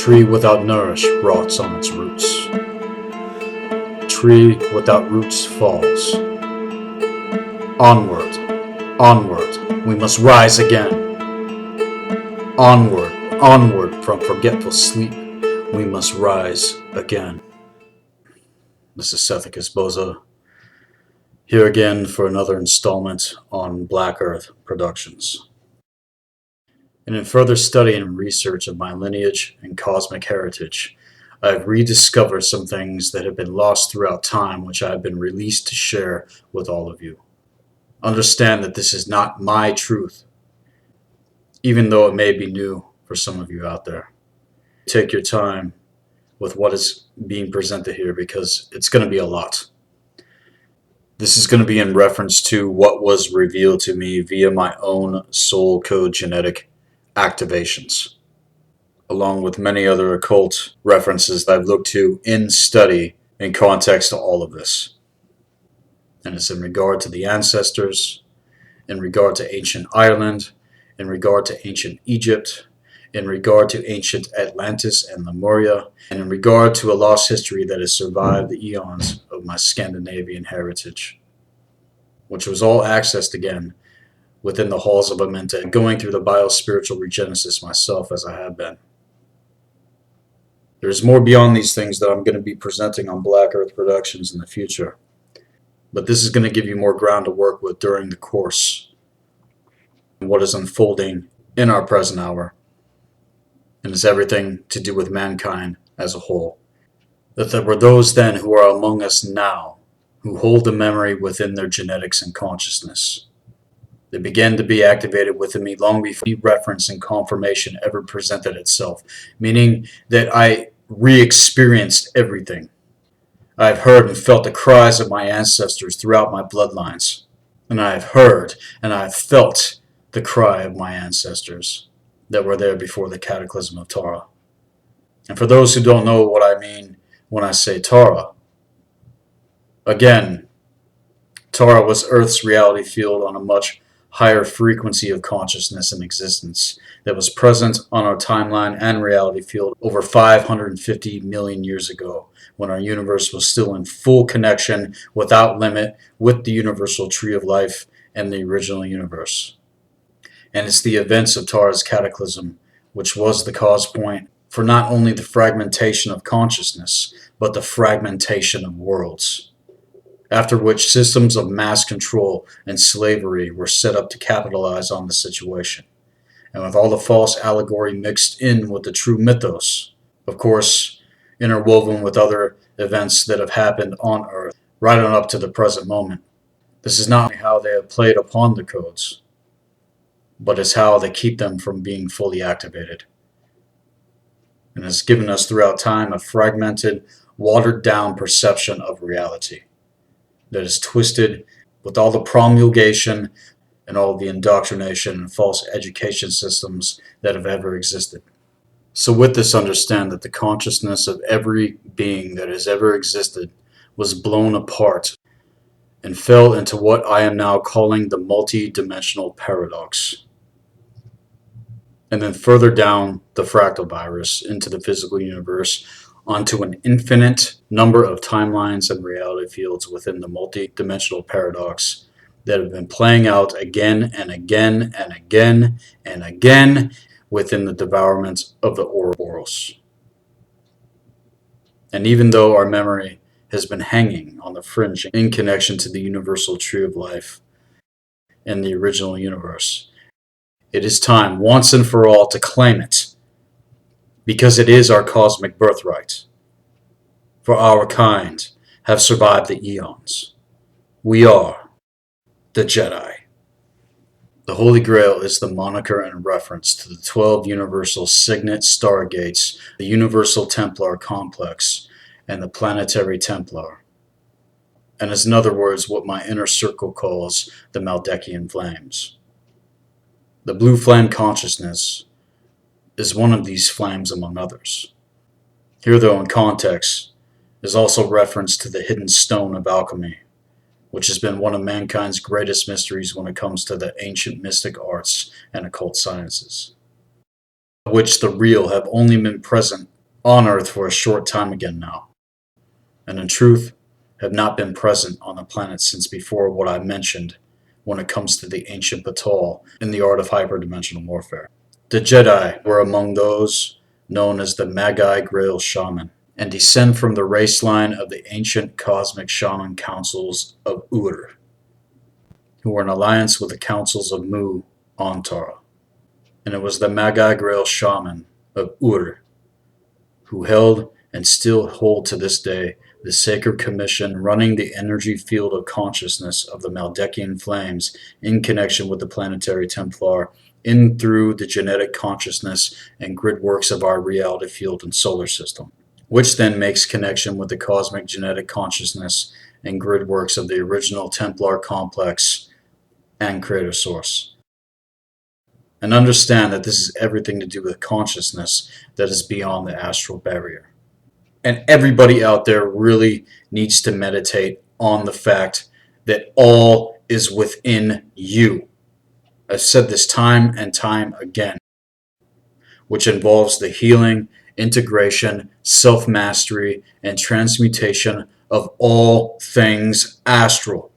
Tree without nourish rots on its roots. Tree without roots falls. Onward, onward, we must rise again. Onward, onward from forgetful sleep, we must rise again. This is Sethikus Boza, here again for another installment on Black Earth Productions. And in further study and research of my lineage and cosmic heritage, I have rediscovered some things that have been lost throughout time, which I have been released to share with all of you. Understand that this is not my truth, even though it may be new for some of you out there. Take your time with what is being presented here, because it's going to be a lot. This is going to be in reference to what was revealed to me via my own soul code genetic activations, along with many other occult references that I've looked to in study in context to all of this. And it's in regard to the ancestors, in regard to ancient Ireland, in regard to ancient Egypt, in regard to ancient Atlantis and Lemuria, and in regard to a lost history that has survived the eons of my Scandinavian heritage, which was all accessed again within the halls of Amenta, going through the biospiritual regenesis myself as I have been. There's more beyond these things that I'm going to be presenting on Black Earth Productions in the future, but this is going to give you more ground to work with during the course and what is unfolding in our present hour, and is everything to do with mankind as a whole. That there were those then who are among us now who hold the memory within their genetics and consciousness. They began to be activated within me long before any reference and confirmation ever presented itself, meaning that I re-experienced everything. I have heard and felt the cries of my ancestors throughout my bloodlines, and I have heard and I have felt the cry of my ancestors that were there before the cataclysm of Tara. And for those who don't know what I mean when I say Tara, again, Tara was Earth's reality field on a much higher frequency of consciousness and existence that was present on our timeline and reality field over 550 million years ago, when our universe was still in full connection without limit with the universal tree of life and the original universe. And it's the events of Tara's cataclysm which was the cause point for not only the fragmentation of consciousness, but the fragmentation of worlds, after which systems of mass control and slavery were set up to capitalize on the situation. And with all the false allegory mixed in with the true mythos, of course, interwoven with other events that have happened on Earth, right on up to the present moment. This is not only how they have played upon the codes, but it's how they keep them from being fully activated. And has given us throughout time a fragmented, watered down perception of reality that is twisted with all the promulgation and all the indoctrination and false education systems that have ever existed. So with this, understand that the consciousness of every being that has ever existed was blown apart and fell into what I am now calling the multi-dimensional paradox. And then further down the fractal virus into the physical universe, onto an infinite number of timelines and reality fields within the multi-dimensional paradox that have been playing out again and again and again and again within the devourment of the Ouroboros. And even though our memory has been hanging on the fringe in connection to the universal tree of life and the original universe, it is time once and for all to claim it, because it is our cosmic birthright. For our kind have survived the eons. We are the Jedi. The Holy Grail is the moniker and reference to the 12 universal Signet stargates, the universal templar complex, and the planetary templar. And is in other words what my inner circle calls the Maldekian flames. The blue flame consciousness is one of these flames among others. Here, though, in context, is also reference to the hidden stone of alchemy, which has been one of mankind's greatest mysteries when it comes to the ancient mystic arts and occult sciences, of which the real have only been present on Earth for a short time again now, and in truth have not been present on the planet since before what I mentioned when it comes to the ancient Batal in the art of hyperdimensional warfare. The Jedi were among those known as the Magi Grail Shaman, and descend from the race line of the ancient cosmic shaman councils of Ur, who were in alliance with the councils of Mu on Tara. And it was the Magi Grail Shaman of Ur who held and still hold to this day the sacred commission running the energy field of consciousness of the Maldekian flames in connection with the planetary templar in through the genetic consciousness and grid works of our reality field and solar system, which then makes connection with the cosmic genetic consciousness and grid works of the original Templar complex and creator source. And understand that this is everything to do with consciousness that is beyond the astral barrier. And everybody out there really needs to meditate on the fact that all is within you. I've said this time and time again, which involves the healing, integration, self-mastery, and transmutation of all things astral,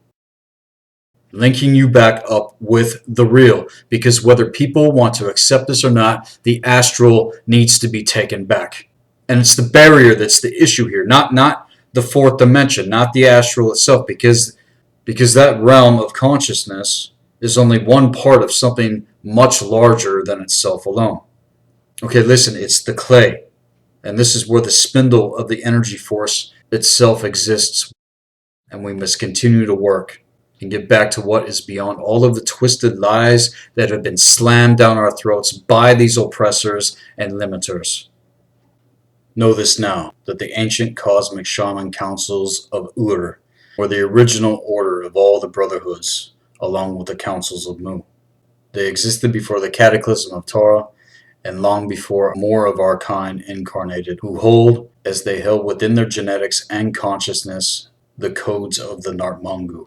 linking you back up with the real, because whether people want to accept this or not, the astral needs to be taken back. And it's the barrier that's the issue here, not the fourth dimension, not the astral itself, because that realm of consciousness is only one part of something much larger than itself alone. Okay, listen, it's the clay, and this is where the spindle of the energy force itself exists, and we must continue to work and get back to what is beyond all of the twisted lies that have been slammed down our throats by these oppressors and limiters. Know this now, that the ancient cosmic shaman councils of Ur were the original order of all the brotherhoods, along with the councils of Mu. They existed before the cataclysm of Tara, and long before more of our kind incarnated, who hold, as they held within their genetics and consciousness, the codes of the Nartmongue.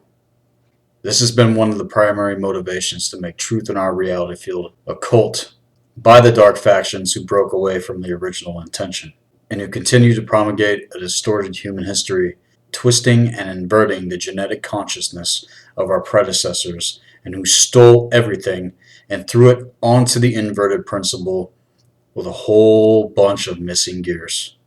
This has been one of the primary motivations to make truth in our reality field occult by the dark factions who broke away from the original intention, and who continue to promulgate a distorted human history, twisting and inverting the genetic consciousness of our predecessors, and who stole everything and threw it onto the inverted principle with a whole bunch of missing gears.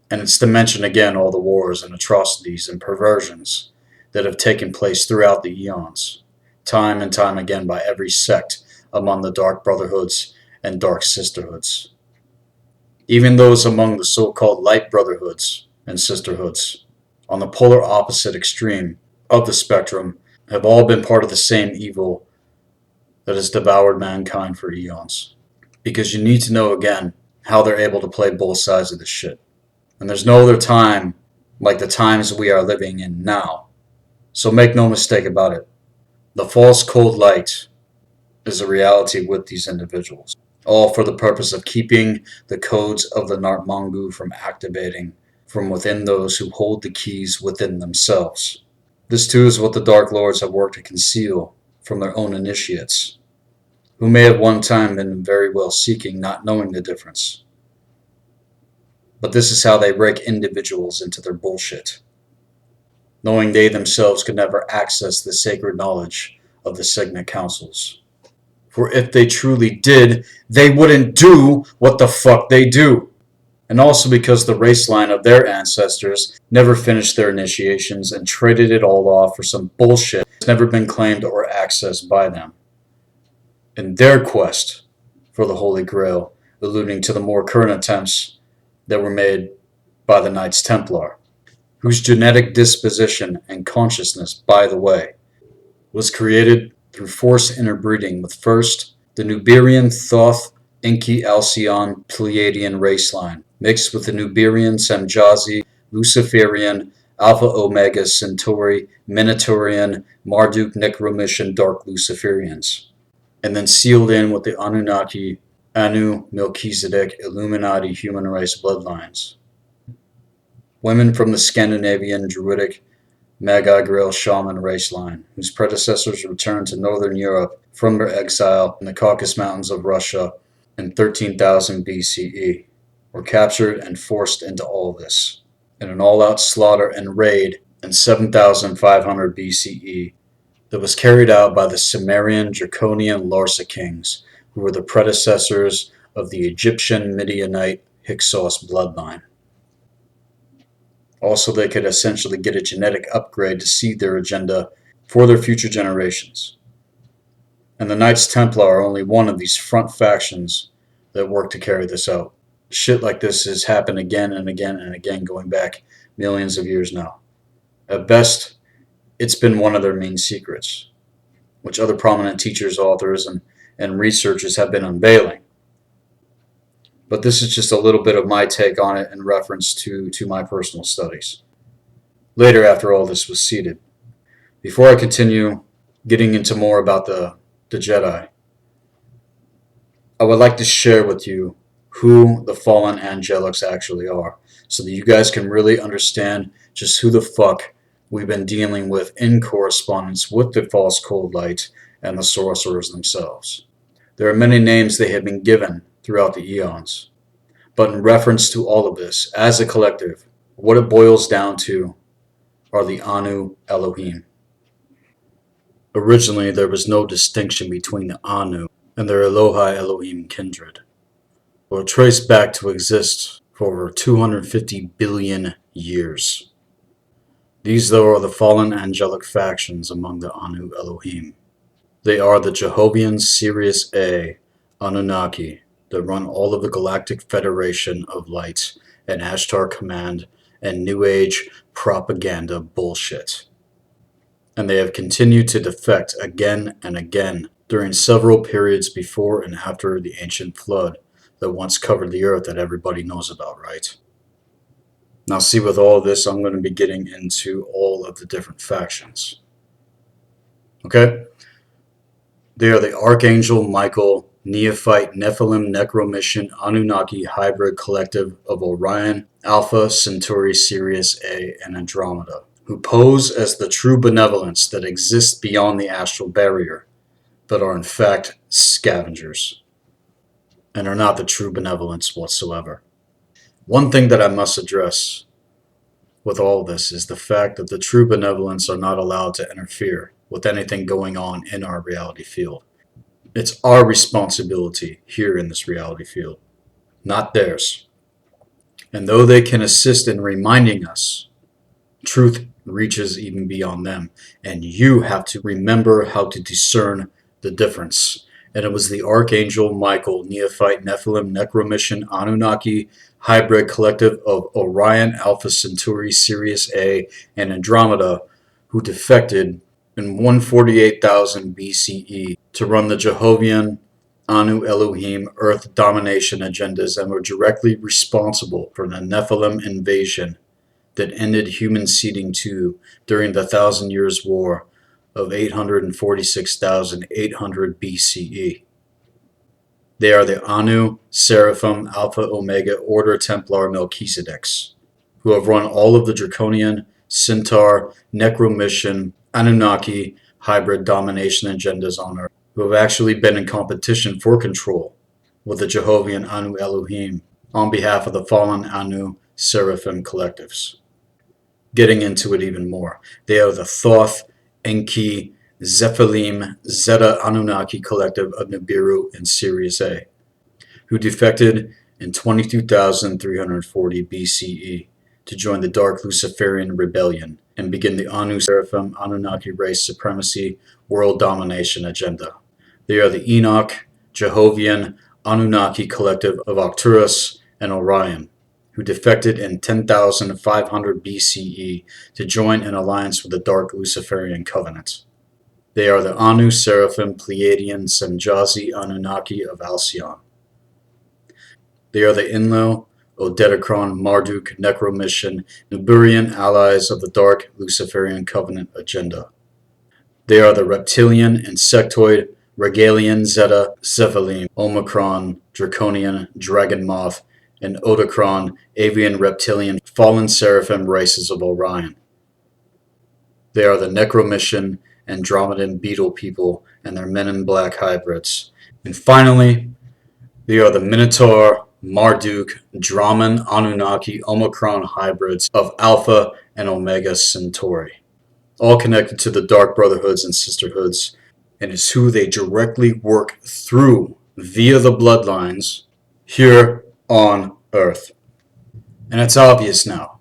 And it's to mention again all the wars and atrocities and perversions that have taken place throughout the eons, time and time again by every sect among the dark brotherhoods and dark sisterhoods. Even those among the so-called light brotherhoods and sisterhoods, on the polar opposite extreme of the spectrum, have all been part of the same evil that has devoured mankind for eons. Because you need to know again how they're able to play both sides of this shit. And there's no other time like the times we are living in now. So make no mistake about it. The false cold light is a reality with these individuals, all for the purpose of keeping the codes of the Nartmongue from activating from within those who hold the keys within themselves. This too is what the Dark Lords have worked to conceal from their own initiates, who may at one time been very well seeking, not knowing the difference. But this is how they rake individuals into their bullshit, knowing they themselves could never access the sacred knowledge of the Signet councils. For if they truly did, they wouldn't do what the fuck they do. And also because the race line of their ancestors never finished their initiations and traded it all off for some bullshit that's never been claimed or accessed by them. In their quest for the Holy Grail, alluding to the more current attempts that were made by the Knights Templar, whose genetic disposition and consciousness, by the way, was created through forced interbreeding with first the Nuberian Thoth Enki Alcyon Pleiadian race line, mixed with the Nuberian Samjazi Luciferian Alpha Omega Centauri Minotaurian Marduk Necromission Dark Luciferians, and then sealed in with the Anunnaki Anu Melchizedek Illuminati human race bloodlines. Women from the Scandinavian Druidic Magi Grail Shaman race line, whose predecessors returned to northern Europe from their exile in the Caucasus Mountains of Russia in 13,000 BCE, were captured and forced into all this in an all-out slaughter and raid in 7500 BCE that was carried out by the Sumerian Draconian Larsa kings, who were the predecessors of the Egyptian Midianite Hyksos bloodline. Also, they could essentially get a genetic upgrade to seed their agenda for their future generations. And the Knights Templar are only one of these front factions that work to carry this out. Shit like this has happened again and again and again, going back millions of years now. At best, it's been one of their main secrets, which other prominent teachers, authors, and researchers have been unveiling. But this is just a little bit of my take on it in reference to my personal studies. Later, after all this was seeded. Before I continue getting into more about the Jedi, I would like to share with you who the fallen angelics actually are, so that you guys can really understand just who the fuck we've been dealing with in correspondence with the false cold light and the sorcerers themselves. There are many names they have been given throughout the eons, but in reference to all of this, as a collective, what it boils down to are the Anu Elohim. Originally, there was no distinction between the Anu and their Elohi Elohim kindred, but were traced back to exist for over 250 billion years. These, though, are the fallen angelic factions among the Anu Elohim. They are the Jehovian Sirius A Anunnaki that run all of the Galactic Federation of Light and Ashtar Command and New Age propaganda bullshit. And they have continued to defect again and again during several periods before and after the ancient flood that once covered the earth that everybody knows about, right? Now see, with all of this, I'm going to be getting into all of the different factions. Okay? They are the Archangel Michael Neophyte Nephilim Necromission Anunnaki Hybrid Collective of Orion, Alpha Centauri Sirius A, and Andromeda, who pose as the true benevolence that exists beyond the astral barrier, but are in fact scavengers, and are not the true benevolence whatsoever. One thing that I must address with all this is the fact that the true benevolence are not allowed to interfere with anything going on in our reality field. It's our responsibility here in this reality field, not theirs. And though they can assist in reminding us, truth reaches even beyond them, and you have to remember how to discern the difference. And it was the Archangel Michael Neophyte Nephilim Necromission Anunnaki Hybrid Collective of Orion, Alpha Centauri, Sirius A, and Andromeda who defected in 148,000 BCE to run the Jehovian Anu Elohim Earth domination agendas and were directly responsible for the Nephilim invasion that ended human seeding too during the 1,000 Years' War of 846,800 BCE. They are the Anu, Seraphim, Alpha Omega Order Templar Melchizedeks, who have run all of the Draconian, Centaur, Necromission, Anunnaki hybrid domination agendas on Earth, who have actually been in competition for control with the Jehovian Anu Elohim on behalf of the fallen Anu Seraphim collectives. Getting into it even more, they are the Thoth, Enki, Zephalim, Zeta Anunnaki collective of Nibiru and Sirius A, who defected in 22,340 BCE to join the Dark Luciferian Rebellion and begin the Anu Seraphim Anunnaki race supremacy world domination agenda. They are the Enoch, Jehovian, Anunnaki collective of Arcturus and Orion, who defected in 10,500 BCE to join an alliance with the Dark Luciferian Covenant. They are the Anu Seraphim Pleiadian Semjazi Anunnaki of Alcyon. They are the Enlil, Odedicron, Marduk, Necromission, Nuburian allies of the Dark Luciferian Covenant agenda. They are the Reptilian, Insectoid, Regalian, Zeta, Zephalim, Omicron, Draconian, Dragon Moth, and Odicron, Avian Reptilian, Fallen Seraphim races of Orion. They are the Necromission, Andromedan Beetle people and their Men in Black hybrids. And finally, they are the Minotaur, Marduk, Draman, Anunnaki, Omicron hybrids of Alpha and Omega Centauri, all connected to the Dark Brotherhoods and Sisterhoods, and is who they directly work through via the bloodlines here on Earth. And it's obvious now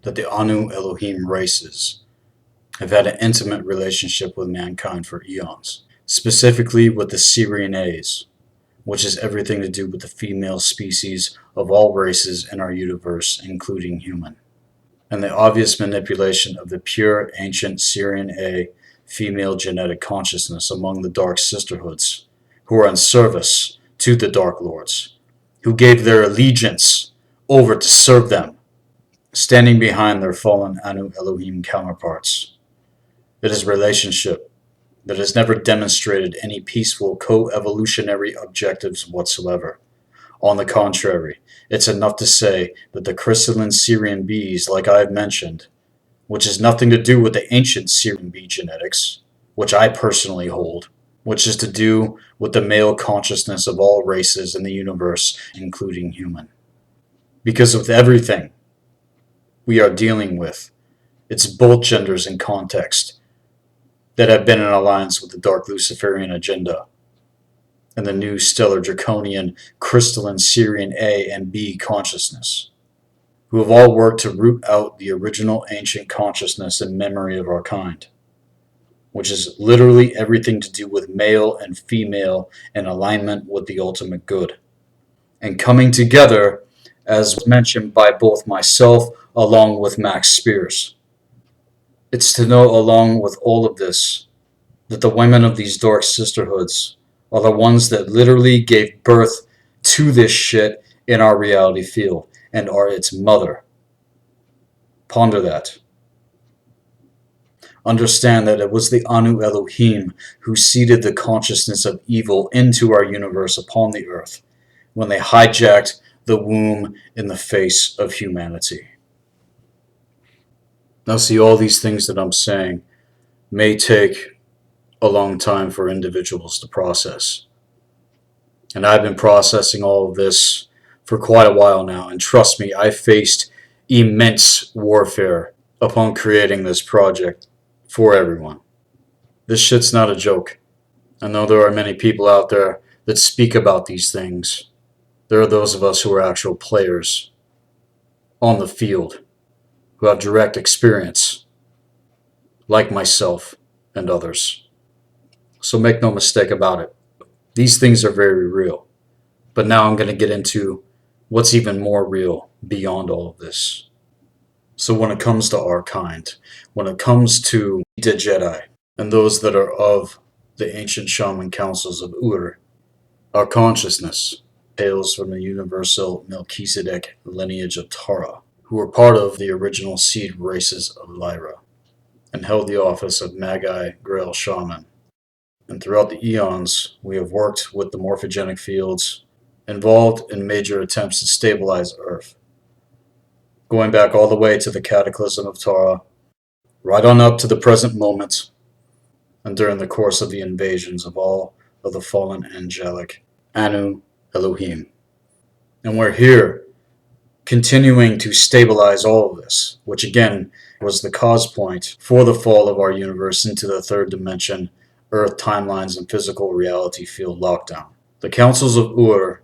that the Anu Elohim races have had an intimate relationship with mankind for eons, specifically with the Syrian A's, which is everything to do with the female species of all races in our universe, including human, and the obvious manipulation of the pure ancient Syrian A female genetic consciousness among the Dark Sisterhoods, who are in service to the Dark Lords, who gave their allegiance over to serve them, standing behind their fallen Anu Elohim counterparts. It is a relationship that has never demonstrated any peaceful co-evolutionary objectives whatsoever. On the contrary, it's enough to say that the crystalline Syrian bees, like I have mentioned, which has nothing to do with the ancient Syrian bee genetics, which I personally hold, which is to do with the male consciousness of all races in the universe, including human. Because with everything we are dealing with, it's both genders in context that have been in alliance with the dark Luciferian agenda and the new stellar draconian crystalline Syrian A and B consciousness, who have all worked to root out the original ancient consciousness and memory of our kind, which is literally everything to do with male and female in alignment with the ultimate good, and coming together, as mentioned by both myself along with Max Spears. It's to know, along with all of this, that the women of these dark sisterhoods are the ones that literally gave birth to this shit in our reality field and are its mother. Ponder that. Understand that it was the Anu Elohim who seeded the consciousness of evil into our universe upon the earth when they hijacked the womb in the face of humanity. Now see, all these things that I'm saying may take a long time for individuals to process. And I've been processing all of this for quite a while now, and trust me, I faced immense warfare upon creating this project for everyone. This shit's not a joke. I know there are many people out there that speak about these things. There are those of us who are actual players on the field, who have direct experience, like myself and others. So make no mistake about it. These things are very real. But now I'm going to get into what's even more real beyond all of this. So when it comes to our kind, when it comes to the Jedi, and those that are of the ancient shaman councils of Ur, our consciousness hails from the universal Melchizedek lineage of Tara, who were part of the original seed races of Lyra, and held the office of Magi Grail Shaman. And throughout the eons, we have worked with the morphogenic fields involved in major attempts to stabilize Earth, going back all the way to the cataclysm of Tara, right on up to the present moment, and during the course of the invasions of all of the fallen angelic Anu Elohim. And we're here, continuing to stabilize all of this, which again was the cause point for the fall of our universe into the third dimension, Earth timelines and physical reality field lockdown. The councils of Ur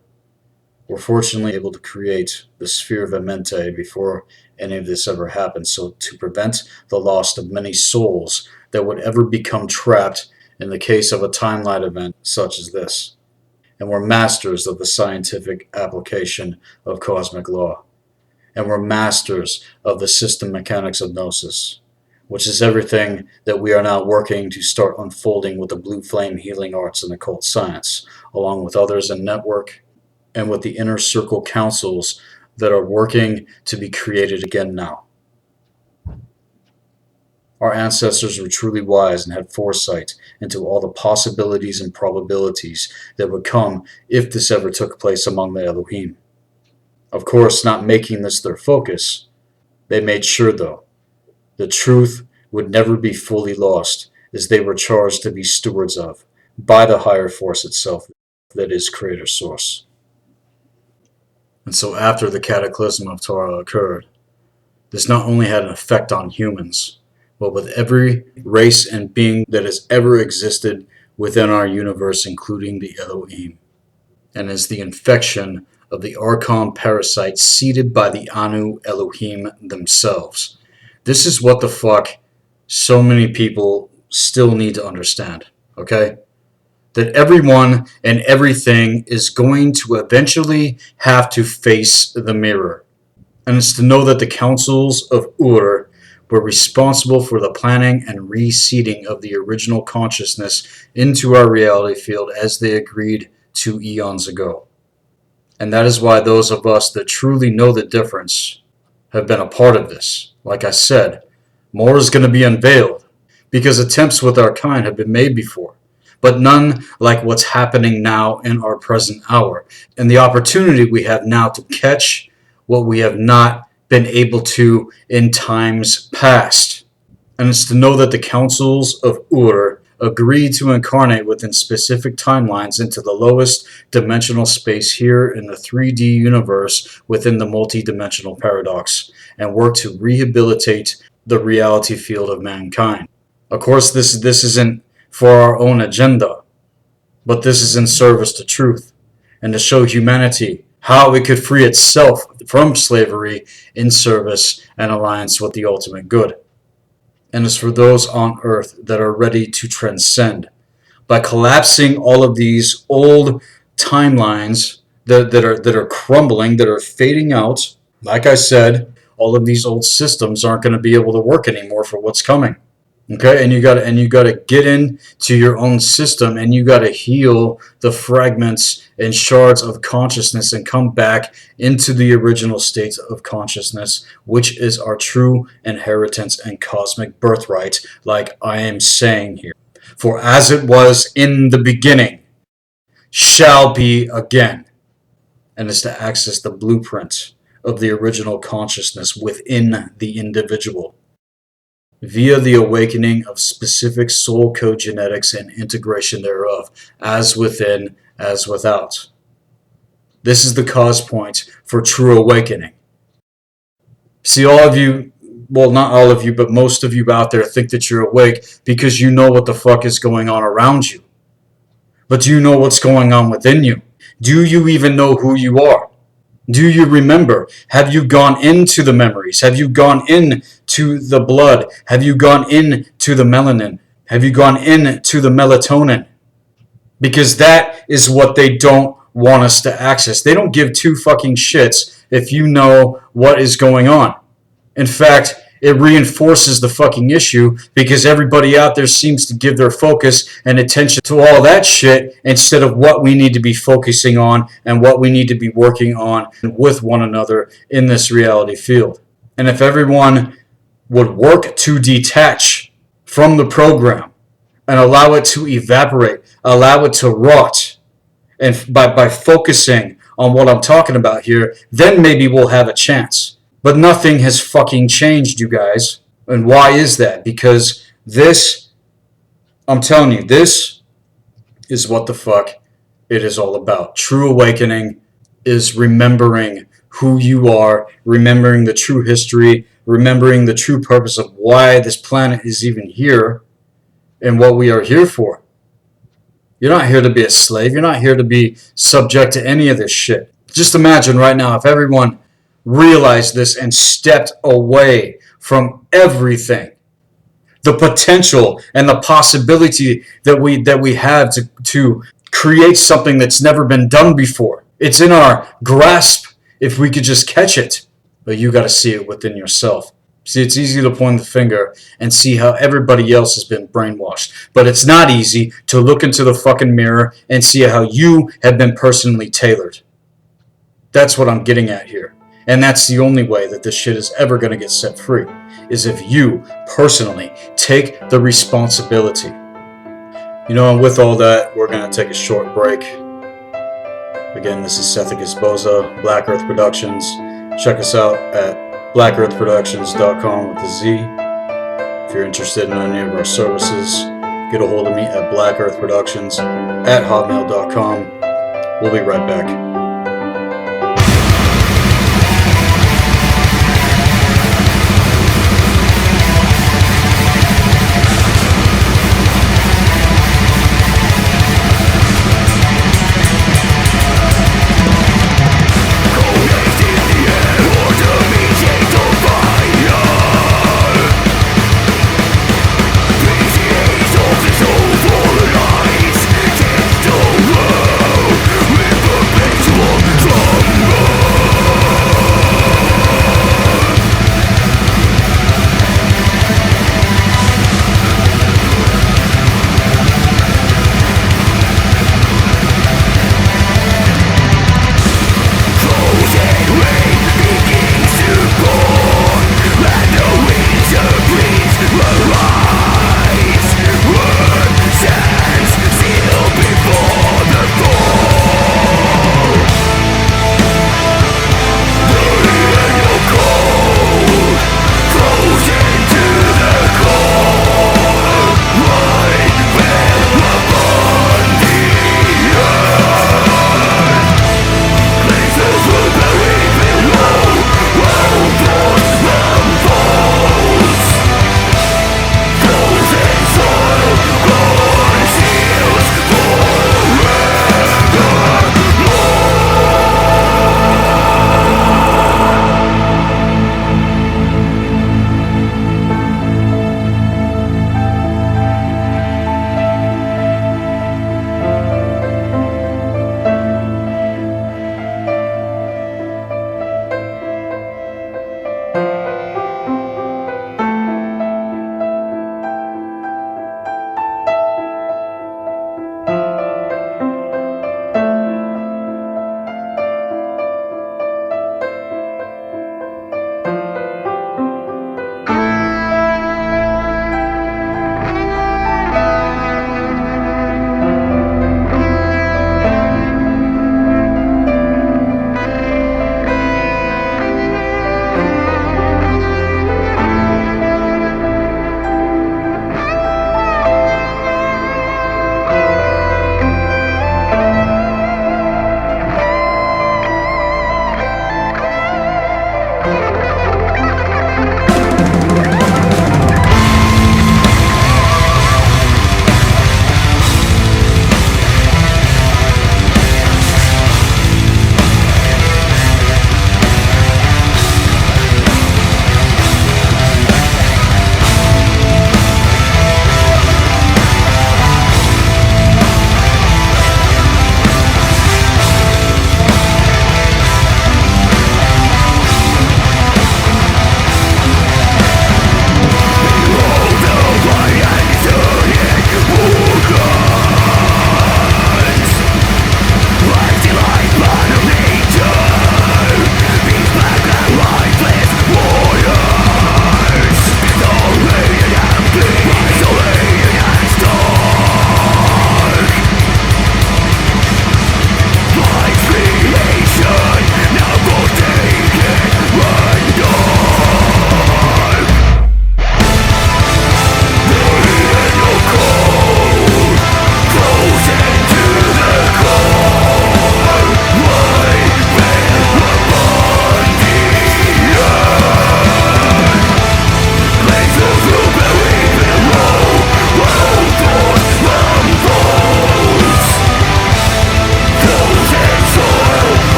were fortunately able to create the sphere of Amente before any of this ever happened, so to prevent the loss of many souls that would ever become trapped in the case of a timeline event such as this. And we're masters of the scientific application of cosmic law. And we're masters of the system mechanics of Gnosis, which is everything that we are now working to start unfolding with the blue flame healing arts and occult science, along with others in network, and with the inner circle councils that are working to be created again now. Our ancestors were truly wise and had foresight into all the possibilities and probabilities that would come if this ever took place among the Elohim. Of course, not making this their focus, they made sure, though, the truth would never be fully lost, as they were charged to be stewards of by the higher force itself, that is Creator Source. And so after the cataclysm of Torah occurred, this not only had an effect on humans, but with every race and being that has ever existed within our universe, including the Elohim, and is the infection of the Archon parasite seeded by the Anu Elohim themselves. This is what the fuck so many people still need to understand, okay? That everyone and everything is going to eventually have to face the mirror. And it's to know that the councils of Ur were responsible for the planning and reseeding of the original consciousness into our reality field as they agreed to eons ago. And that is why those of us that truly know the difference have been a part of this. Like I said, more is going to be unveiled, because attempts with our kind have been made before, but none like what's happening now in our present hour, and the opportunity we have now to catch what we have not been able to in times past. And it's to know that the councils of Ur agree to incarnate within specific timelines into the lowest dimensional space here in the 3D universe within the multi-dimensional paradox, and work to rehabilitate the reality field of mankind. Of course, this isn't for our own agenda, but this is in service to truth and to show humanity how it could free itself from slavery in service and alliance with the ultimate good. And it's for those on earth that are ready to transcend by collapsing all of these old timelines that are crumbling, that are fading out. Like I said, all of these old systems aren't going to be able to work anymore for what's coming. Okay, and you gotta get into your own system, and you gotta heal the fragments and shards of consciousness and come back into the original state of consciousness, which is our true inheritance and cosmic birthright, like I am saying here. For as it was in the beginning, shall be again. And is to access the blueprint of the original consciousness within the individual, via the awakening of specific soul code genetics and integration thereof, as within, as without. This is the cause point for true awakening. See, all of you, well, not all of you, but most of you out there think that you're awake because you know what the fuck is going on around you. But do you know what's going on within you? Do you even know who you are? Do you remember? Have you gone into the memories? Have you gone into the blood? Have you gone into the melanin? Have you gone into the melatonin? Because that is what they don't want us to access. They don't give two fucking shits if you know what is going on. In fact, it reinforces the fucking issue, because everybody out there seems to give their focus and attention to all that shit instead of what we need to be focusing on and what we need to be working on with one another in this reality field. And if everyone would work to detach from the program and allow it to evaporate, allow it to rot, and by focusing on what I'm talking about here, then maybe we'll have a chance. But nothing has fucking changed, you guys. And why is that? Because this, I'm telling you, this is what the fuck it is all about. True awakening is remembering who you are, remembering the true history, remembering the true purpose of why this planet is even here and what we are here for. You're not here to be a slave. You're not here to be subject to any of this shit. Just imagine right now if everyone realized this and stepped away from everything. The potential and the possibility that we have to create something that's never been done before. It's in our grasp if we could just catch it. But you got to see it within yourself. See, it's easy to point the finger and see how everybody else has been brainwashed. But it's not easy to look into the fucking mirror and see how you have been personally tailored. That's what I'm getting at here. And that's the only way that this shit is ever going to get set free, is if you personally take the responsibility. You know, and with all that, we're going to take a short break. Again, this is Sethikus Boza, Black Earth Productions. Check us out at blackearthproductions.com with a Z. If you're interested in any of our services, get a hold of me at blackearthproductions@hotmail.com. We'll be right back.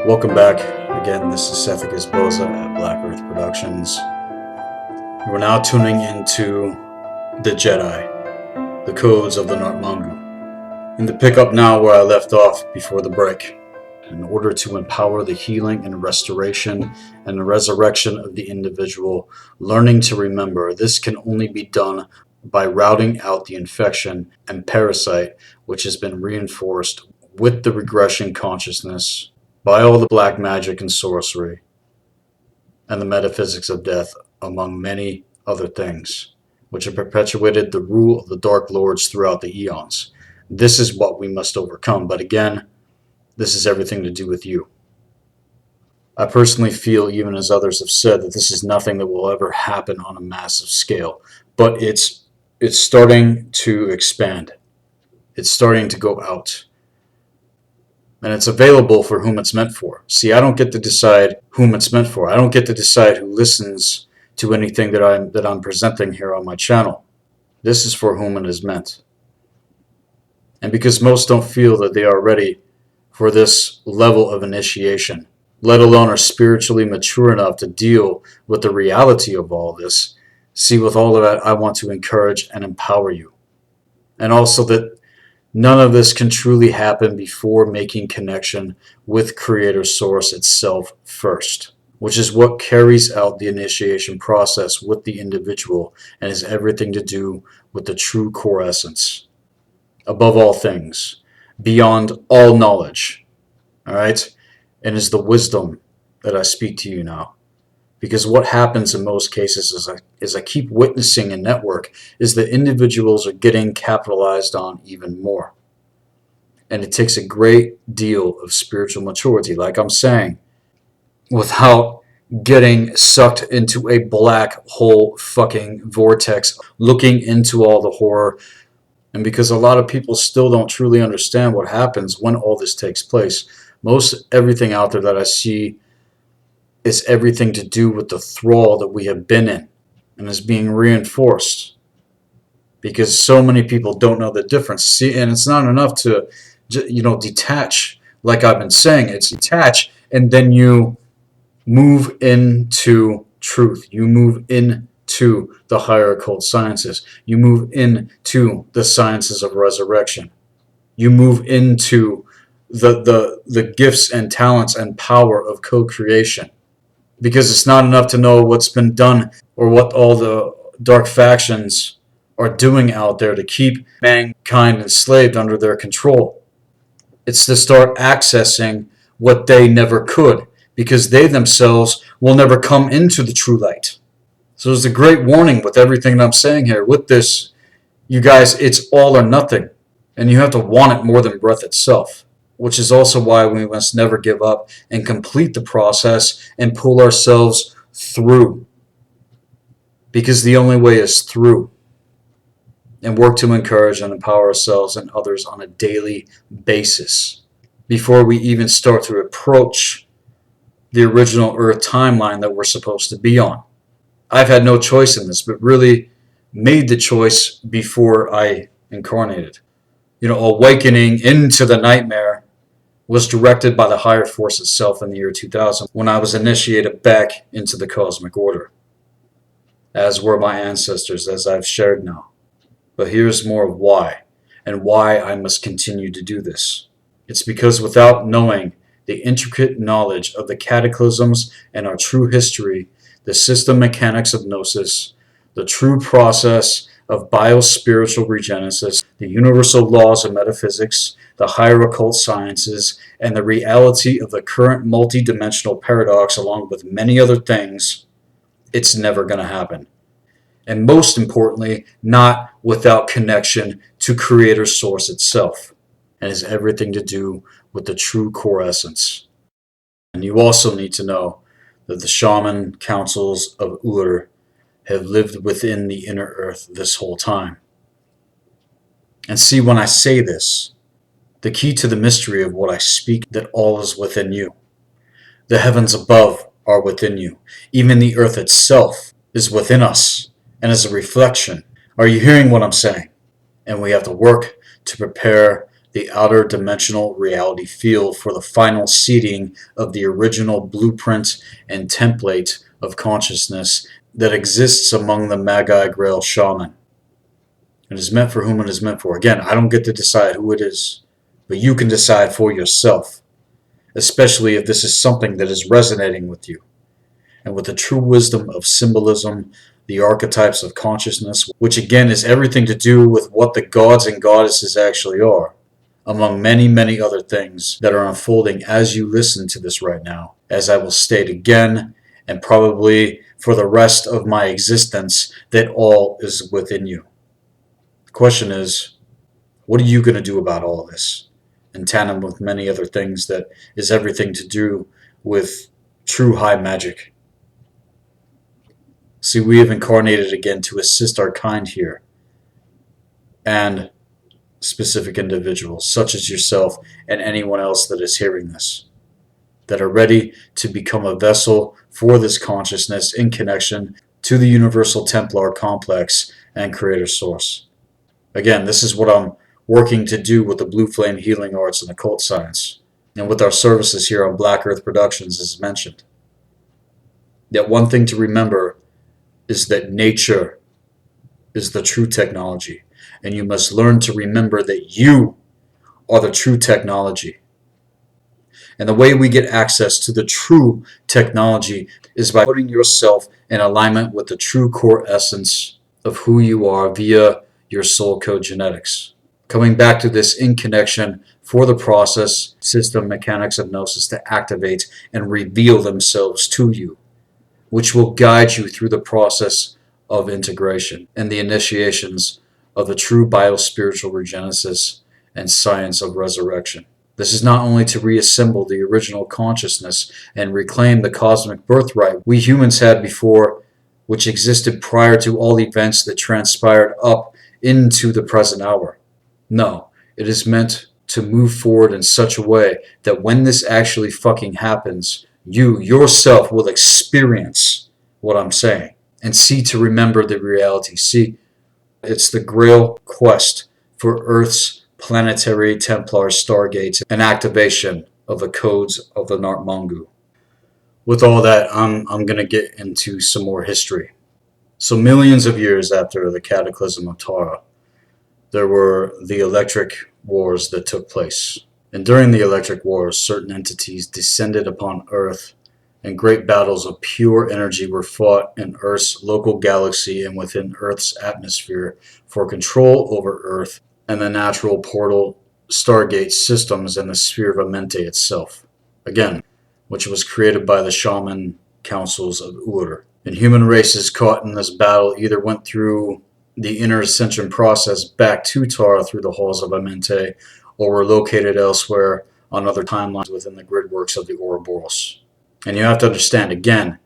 Welcome back. Again, this is Sethikus Boza at Black Earth Productions. You are now tuning into the Jedi, the codes of the Nartmongue. And to pick up now where I left off before the break, in order to empower the healing and restoration and the resurrection of the individual, learning to remember, this can only be done by routing out the infection and parasite which has been reinforced with the regression consciousness by all the black magic and sorcery and the metaphysics of death, among many other things, which have perpetuated the rule of the Dark Lords throughout the eons. This is what we must overcome, but again, this is everything to do with you. I personally feel, even as others have said, that this is nothing that will ever happen on a massive scale, but it's starting to expand. It's starting to go out. And it's available for whom it's meant for. See, I don't get to decide whom it's meant for. I don't get to decide who listens to anything that I'm presenting here on my channel. This is for whom it is meant. And because most don't feel that they are ready for this level of initiation, let alone are spiritually mature enough to deal with the reality of all this, see, with all of that, I want to encourage and empower you. And also that none of this can truly happen before making connection with Creator Source itself first, which is what carries out the initiation process with the individual and has everything to do with the true core essence. Above all things, beyond all knowledge, all right? And is the wisdom that I speak to you now. Because what happens in most cases is I keep witnessing in network is that individuals are getting capitalized on even more. And it takes a great deal of spiritual maturity, like I'm saying, without getting sucked into a black hole fucking vortex, looking into all the horror. And because a lot of people still don't truly understand what happens when all this takes place, most everything out there that I see is everything to do with the thrall that we have been in and is being reinforced because so many people don't know the difference. See, and it's not enough to, detach, like I've been saying. It's detach and then you move into truth. You move into the higher occult sciences. You move into the sciences of resurrection. You move into the gifts and talents and power of co-creation. Because it's not enough to know what's been done or what all the dark factions are doing out there to keep mankind enslaved under their control. It's to start accessing what they never could, because they themselves will never come into the true light. So there's a great warning with everything that I'm saying here. With this, you guys, it's all or nothing. And you have to want it more than breath itself. Which is also why we must never give up and complete the process and pull ourselves through. Because the only way is through. And work to encourage and empower ourselves and others on a daily basis. Before we even start to approach the original Earth timeline that we're supposed to be on. I've had no choice in this, but really made the choice before I incarnated. Awakening into the nightmare was directed by the higher force itself in the year 2000 when I was initiated back into the cosmic order, as were my ancestors, as I've shared now. But here's more of why, and why I must continue to do this. It's because without knowing the intricate knowledge of the cataclysms and our true history, the system mechanics of gnosis, the true process of biospiritual regenesis, the universal laws of metaphysics, the higher occult sciences, and the reality of the current multidimensional paradox, along with many other things, it's never going to happen. And most importantly, not without connection to Creator Source itself, and has everything to do with the true core essence. And you also need to know that the shaman councils of Ur have lived within the inner earth this whole time. And see, when I say this, the key to the mystery of what I speak, that all is within you. The heavens above are within you. Even the earth itself is within us and is a reflection. Are you hearing what I'm saying? And we have to work to prepare the outer dimensional reality field for the final seeding of the original blueprint and template of consciousness that exists among the Magi Grail Shaman. It is meant for whom it is meant for. Again, I don't get to decide who it is, but you can decide for yourself, especially if this is something that is resonating with you. And with the true wisdom of symbolism, the archetypes of consciousness, which again is everything to do with what the gods and goddesses actually are, among many, many other things that are unfolding as you listen to this right now, as I will state again, and probably for the rest of my existence, that all is within you. The question is, what are you going to do about all of this? In tandem with many other things that is everything to do with true high magic. See, we have incarnated again to assist our kind here, and specific individuals, such as yourself and anyone else that is hearing this, that are ready to become a vessel for this consciousness in connection to the universal Templar complex and creator source. Again, this is what I'm working to do with the Blue Flame Healing Arts and Occult Science, and with our services here on Black Earth Productions, as mentioned. Yet one thing to remember is that nature is the true technology, and you must learn to remember that you are the true technology. And the way we get access to the true technology is by putting yourself in alignment with the true core essence of who you are via your soul code genetics. Coming back to this in connection for the process, system, mechanics of gnosis to activate and reveal themselves to you, which will guide you through the process of integration and the initiations of the true biospiritual regenesis and science of resurrection. This is not only to reassemble the original consciousness and reclaim the cosmic birthright we humans had before, which existed prior to all events that transpired up into the present hour. No, it is meant to move forward in such a way that when this actually fucking happens, you yourself will experience what I'm saying and see to remember the reality. See, it's the Grail quest for Earth's planetary Templar stargates and activation of the codes of the Nartmongue. With all that, I'm going to get into some more history. So millions of years after the cataclysm of Tara, there were the electric wars that took place. And during the electric wars, certain entities descended upon Earth, and great battles of pure energy were fought in Earth's local galaxy and within Earth's atmosphere for control over Earth and the natural portal stargate systems and the sphere of Amente itself. Again, which was created by the shaman councils of Ur. And human races caught in this battle either went through the inner ascension process back to Tara through the halls of Amente, or were located elsewhere on other timelines within the gridworks of the Ouroboros. And you have to understand, again,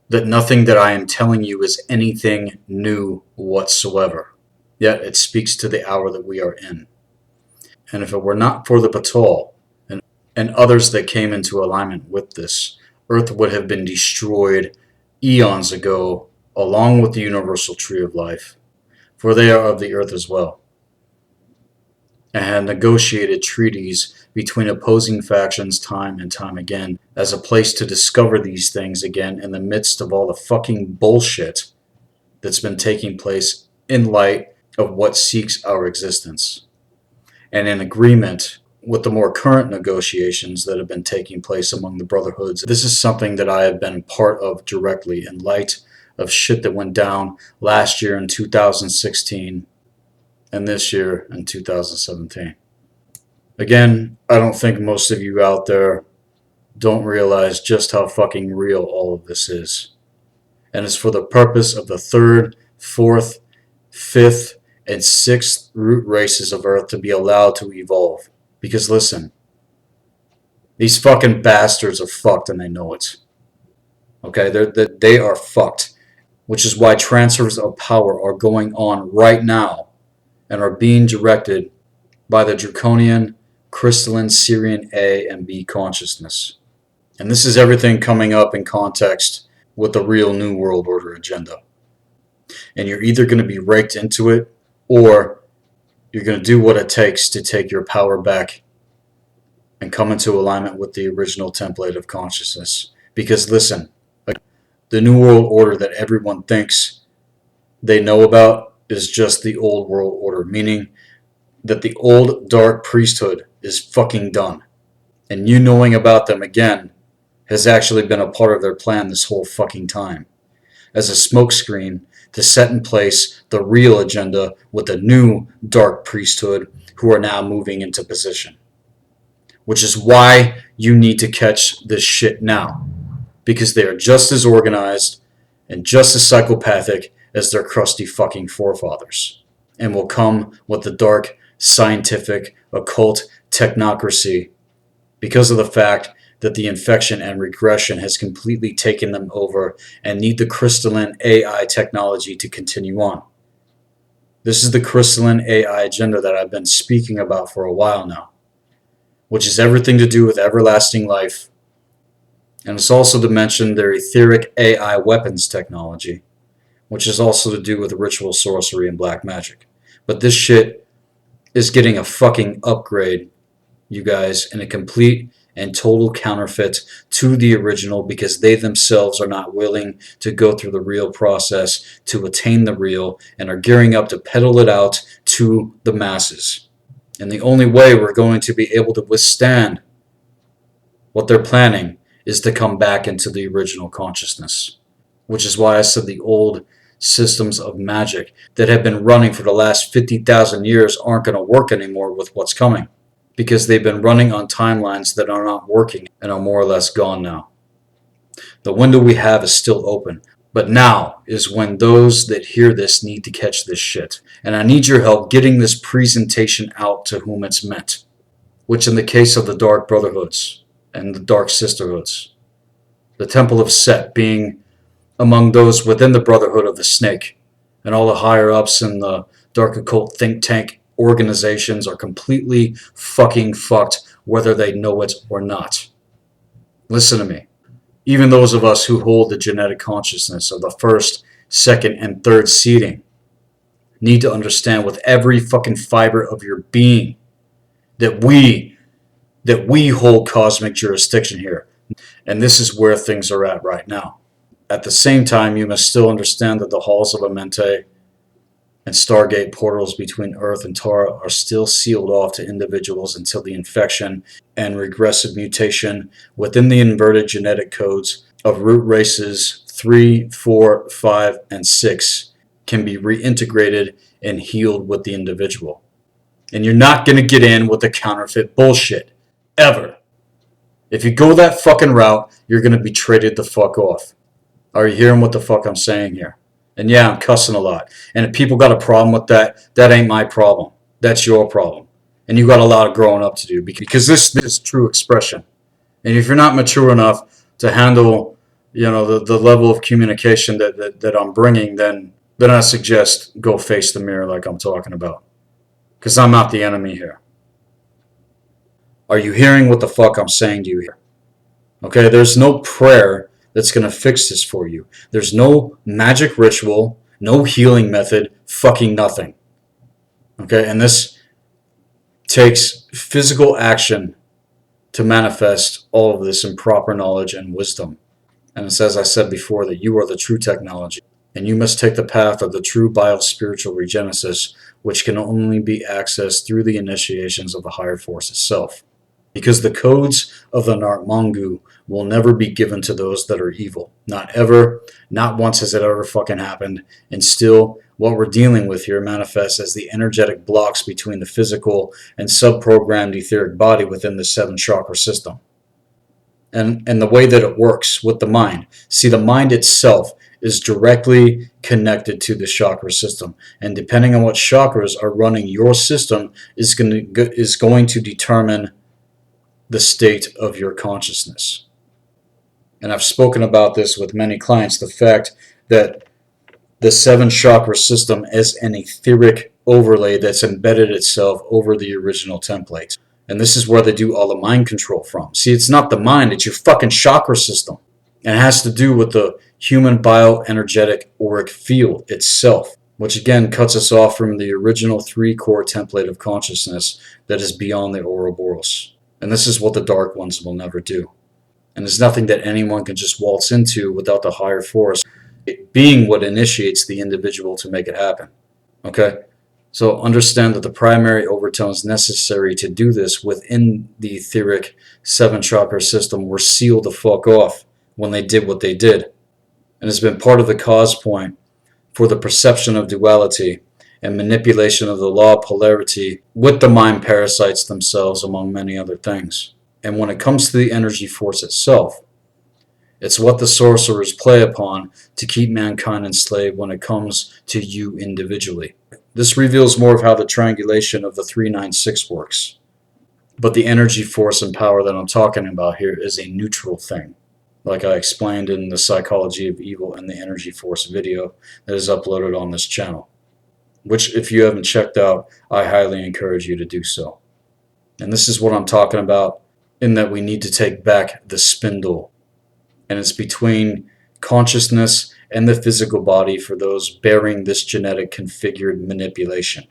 that nothing that I am telling you is anything new whatsoever. Yet it speaks to the hour that we are in. And if it were not for the Batal and others that came into alignment with this, Earth would have been destroyed eons ago, along with the universal tree of life, for they are of the earth as well, and had negotiated treaties between opposing factions time and time again as a place to discover these things again in the midst of all the fucking bullshit that's been taking place in light of what seeks our existence, and in agreement with the more current negotiations that have been taking place among the brotherhoods. This is something that I have been part of directly in light of shit that went down last year in 2016 and this year in 2017. Again, I don't think most of you out there don't realize just how fucking real all of this is. And it's for the purpose of the third, fourth, fifth, and sixth root races of Earth to be allowed to evolve. Because listen, these fucking bastards are fucked and they know it. Okay, they are fucked. Which is why transfers of power are going on right now and are being directed by the draconian, crystalline Syrian A and B consciousness. And this is everything coming up in context with the real New World Order agenda. And you're either going to be raked into it, or You're going to do what it takes to take your power back and come into alignment with the original template of consciousness. Because listen, the New World Order that everyone thinks they know about is just the old world order, meaning that the old dark priesthood is fucking done. And you knowing about them again has actually been a part of their plan this whole fucking time, as a smokescreen to set in place the real agenda with the new dark priesthood who are now moving into position. Which is why you need to catch this shit now, because they are just as organized and just as psychopathic as their crusty fucking forefathers, and will come with the dark, scientific, occult technocracy because of the fact that the infection and regression has completely taken them over and need the crystalline AI technology to continue on. This is the crystalline AI agenda that I've been speaking about for a while now, which is everything to do with everlasting life. And it's also to mention their etheric AI weapons technology, which is also to do with ritual sorcery and black magic. But this shit is getting a fucking upgrade, you guys, and a complete and total counterfeit to the original, because they themselves are not willing to go through the real process to attain the real, and are gearing up to peddle it out to the masses. And the only way we're going to be able to withstand what they're planning is to come back into the original consciousness. Which is why I said the old systems of magic that have been running for the last 50,000 years aren't going to work anymore with what's coming. Because they've been running on timelines that are not working and are more or less gone now. The window we have is still open. But now is when those that hear this need to catch this shit. And I need your help getting this presentation out to whom it's meant. Which in the case of the Dark Brotherhoods and the Dark Sisterhoods, the Temple of Set being among those within the Brotherhood of the Snake, and all the higher-ups in the Dark Occult think tank organizations are completely fucking fucked whether they know it or not. Listen to me. Even those of us who hold the genetic consciousness of the first, second, and third seeding need to understand with every fucking fiber of your being that we hold cosmic jurisdiction here. And this is where things are at right now. At the same time, you must still understand that the halls of Amente and Stargate portals between Earth and Tara are still sealed off to individuals until the infection and regressive mutation within the inverted genetic codes of root races 3, 4, 5, and 6 can be reintegrated and healed with the individual. And you're not going to get in with the counterfeit bullshit. Ever. If you go that fucking route, you're going to be traded the fuck off. Are you hearing what the fuck I'm saying here? And yeah, I'm cussing a lot. And if people got a problem with that, that ain't my problem. That's your problem. And you got a lot of growing up to do, because this is true expression. And if you're not mature enough to handle, the level of communication that I'm bringing, then I suggest go face the mirror like I'm talking about. Because I'm not the enemy here. Are you hearing what the fuck I'm saying to you here? Okay, there's no prayer that's going to fix this for you. There's no magic ritual, no healing method, fucking nothing. Okay, and this takes physical action to manifest all of this in proper knowledge and wisdom. And it's as I said before, that you are the true technology. And you must take the path of the true biospiritual regenesis, which can only be accessed through the initiations of the higher force itself. Because the codes of the Nartmongue will never be given to those that are evil. Not ever. Not once has it ever fucking happened. And still, what we're dealing with here manifests as the energetic blocks between the physical and sub-programmed etheric body within the 7 chakra system. And the way that it works with the mind. See, the mind itself is directly connected to the chakra system. And depending on what chakras are running your system is going to determine the state of your consciousness. And I've spoken about this with many clients, the fact that the 7 chakra system is an etheric overlay that's embedded itself over the original template. And this is where they do all the mind control from. See, it's not the mind, it's your fucking chakra system. And it has to do with the human bioenergetic auric field itself, which again cuts us off from the original 3-core template of consciousness that is beyond the Ouroboros. And this is what the Dark Ones will never do. And it's nothing that anyone can just waltz into without the higher force, it being what initiates the individual to make it happen. Okay? So understand that the primary overtones necessary to do this within the etheric 7-chakra system were sealed the fuck off when they did what they did. And it's been part of the cause point for the perception of duality and manipulation of the law of polarity with the mind parasites themselves, among many other things. And when it comes to the energy force itself, it's what the sorcerers play upon to keep mankind enslaved when it comes to you individually. This reveals more of how the triangulation of the 396 works. But the energy force and power that I'm talking about here is a neutral thing, like I explained in the Psychology of Evil and the Energy Force video that is uploaded on this channel, which if you haven't checked out, I highly encourage you to do so. And this is what I'm talking about, in that we need to take back the spindle. And it's between consciousness and the physical body for those bearing this genetic configured manipulation,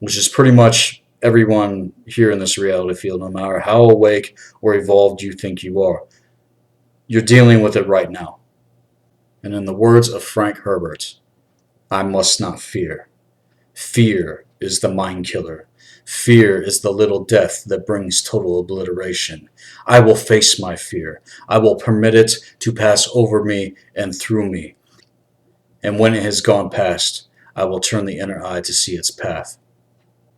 which is pretty much everyone here in this reality field, no matter how awake or evolved you think you are. You're dealing with it right now. And in the words of Frank Herbert, I must not fear. Fear is the mind killer. Fear is the little death that brings total obliteration. I will face my fear. I will permit it to pass over me and through me. And when it has gone past, I will turn the inner eye to see its path.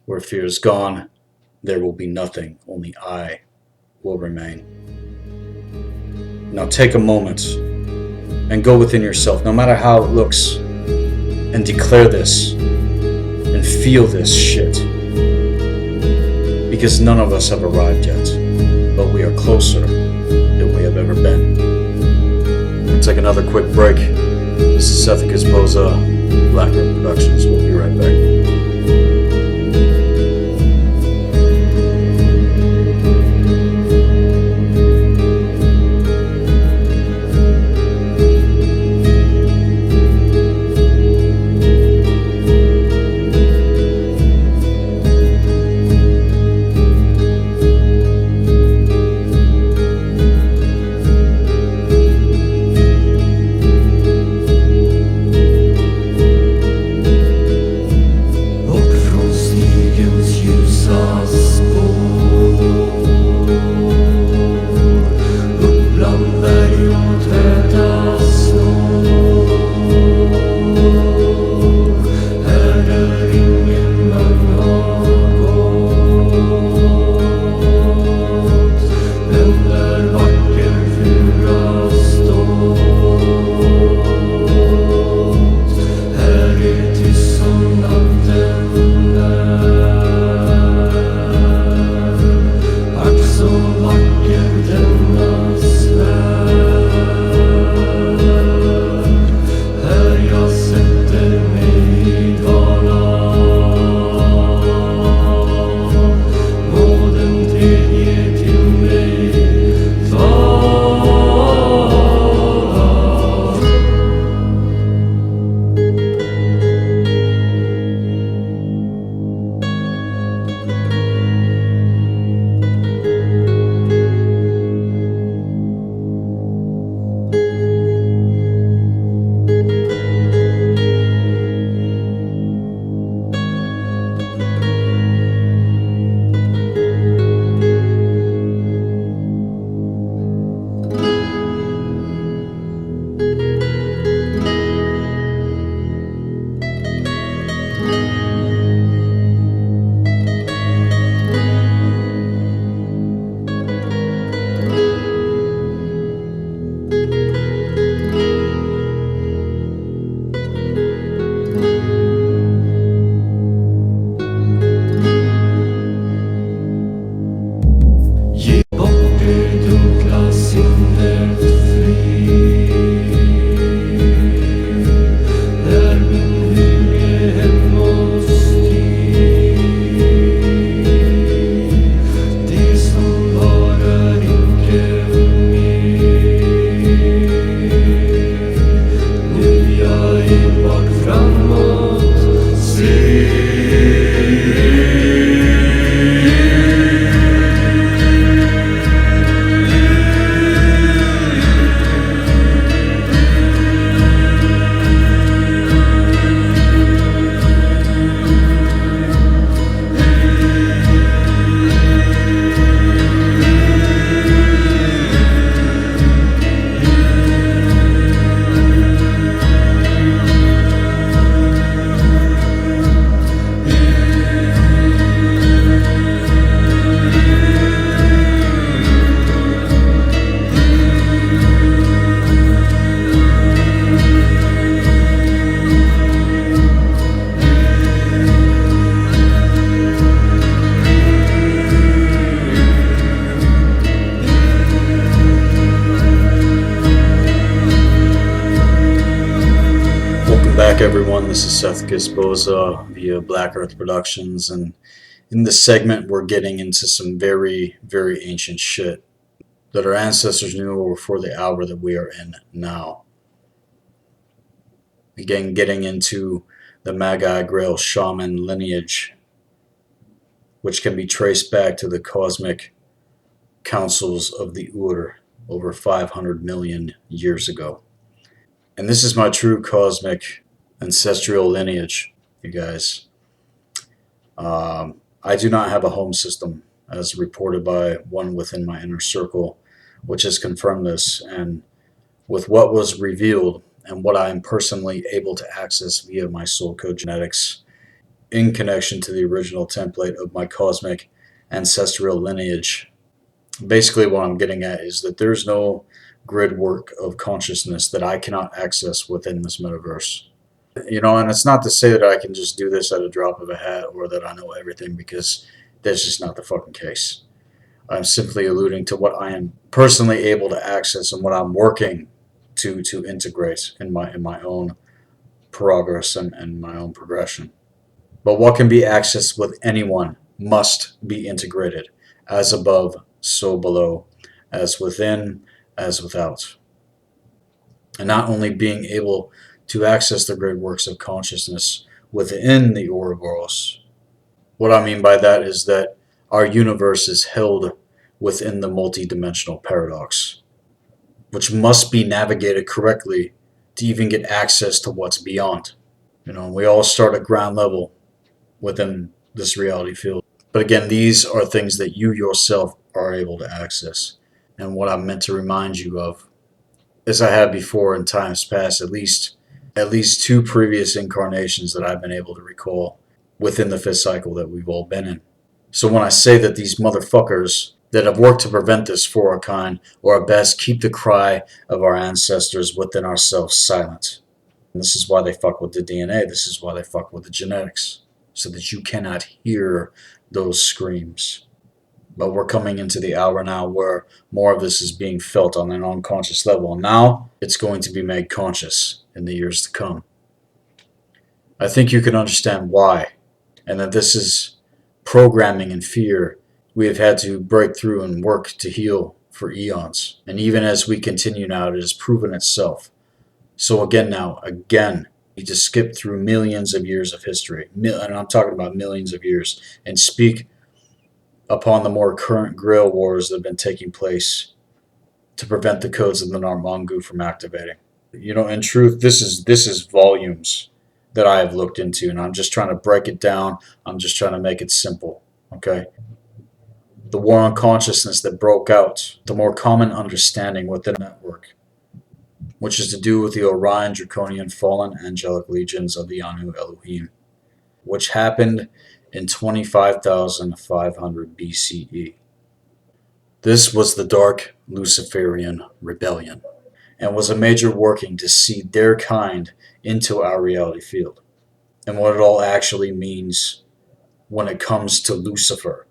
Where fear is gone, there will be nothing. Only I will remain. Now take a moment and go within yourself, no matter how it looks, and declare this and feel this shit. Because none of us have arrived yet, but we are closer than we have ever been. We'll take another quick break. This is Sethikus Boza, blackearth Productions. We'll be right back. everyone, this is Sethikus Boza via Black Earth Productions, and in this segment we're getting into some very, very ancient shit that our ancestors knew before the hour that we are in now. Again, getting into the Magi Grail Shaman lineage, which can be traced back to the cosmic councils of the Ur over 500 million years ago. And this is my true cosmic ancestral lineage, you guys. I do not have a home system, as reported by one within my inner circle, which has confirmed this. And with what was revealed and what I am personally able to access via my soul code genetics, in connection to the original template of my cosmic ancestral lineage, basically what I'm getting at is that there's no grid work of consciousness that I cannot access within this metaverse. You know, and it's not to say that I can just do this at a drop of a hat or that I know everything, because that's just not the fucking case. I'm simply alluding to what I am personally able to access and what I'm working to integrate in my own progress and my own progression. But what can be accessed with anyone must be integrated, as above, so below, as within, as without. And not only being able to access the grid works of consciousness within the Ouroboros. What I mean by that is that our universe is held within the multi-dimensional paradox, which must be navigated correctly to even get access to what's beyond. You know, we all start at ground level within this reality field. But again, these are things that you yourself are able to access. And what I'm meant to remind you of, as I have before in times past, at least 2 previous incarnations that I've been able to recall within the 5th cycle that we've all been in. So when I say that these motherfuckers that have worked to prevent this for our kind, or at best keep the cry of our ancestors within ourselves silent. And this is why they fuck with the DNA. This is why they fuck with the genetics, so that you cannot hear those screams. But we're coming into the hour now where more of this is being felt on an unconscious level. And now it's going to be made conscious in the years to come. I think you can understand why, and that this is programming and fear we have had to break through and work to heal for eons. And even as we continue now, it has proven itself. So again, you just skip through millions of years of history, and I'm talking about millions of years, and speak upon the more current Grail wars that have been taking place to prevent the codes of the Nartmongue from activating. You know, in truth, this is volumes that I have looked into, and I'm just trying to break it down. I'm just trying to make it simple, okay? The war on consciousness that broke out, the more common understanding within the network, which is to do with the Orion Draconian fallen angelic legions of the Anu Elohim, which happened in 25,500 BCE. This was the Dark Luciferian Rebellion, and was a major working to seed their kind into our reality field, and what it all actually means when it comes to Lucifer,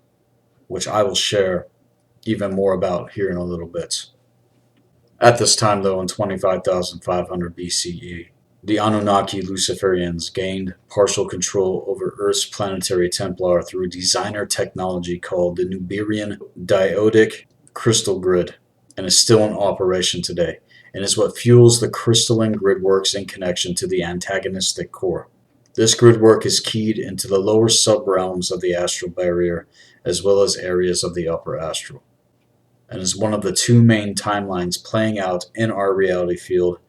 which I will share even more about here in a little bit. At this time, though, in 25,500 BCE, the Anunnaki Luciferians gained partial control over Earth's planetary templar through a designer technology called the Nuberian Diodic Crystal Grid, and is still in operation today, and is what fuels the crystalline grid works in connection to the antagonistic core. This grid work is keyed into the lower sub-realms of the astral barrier, as well as areas of the upper astral, and is one of the 2 main timelines playing out in our reality field,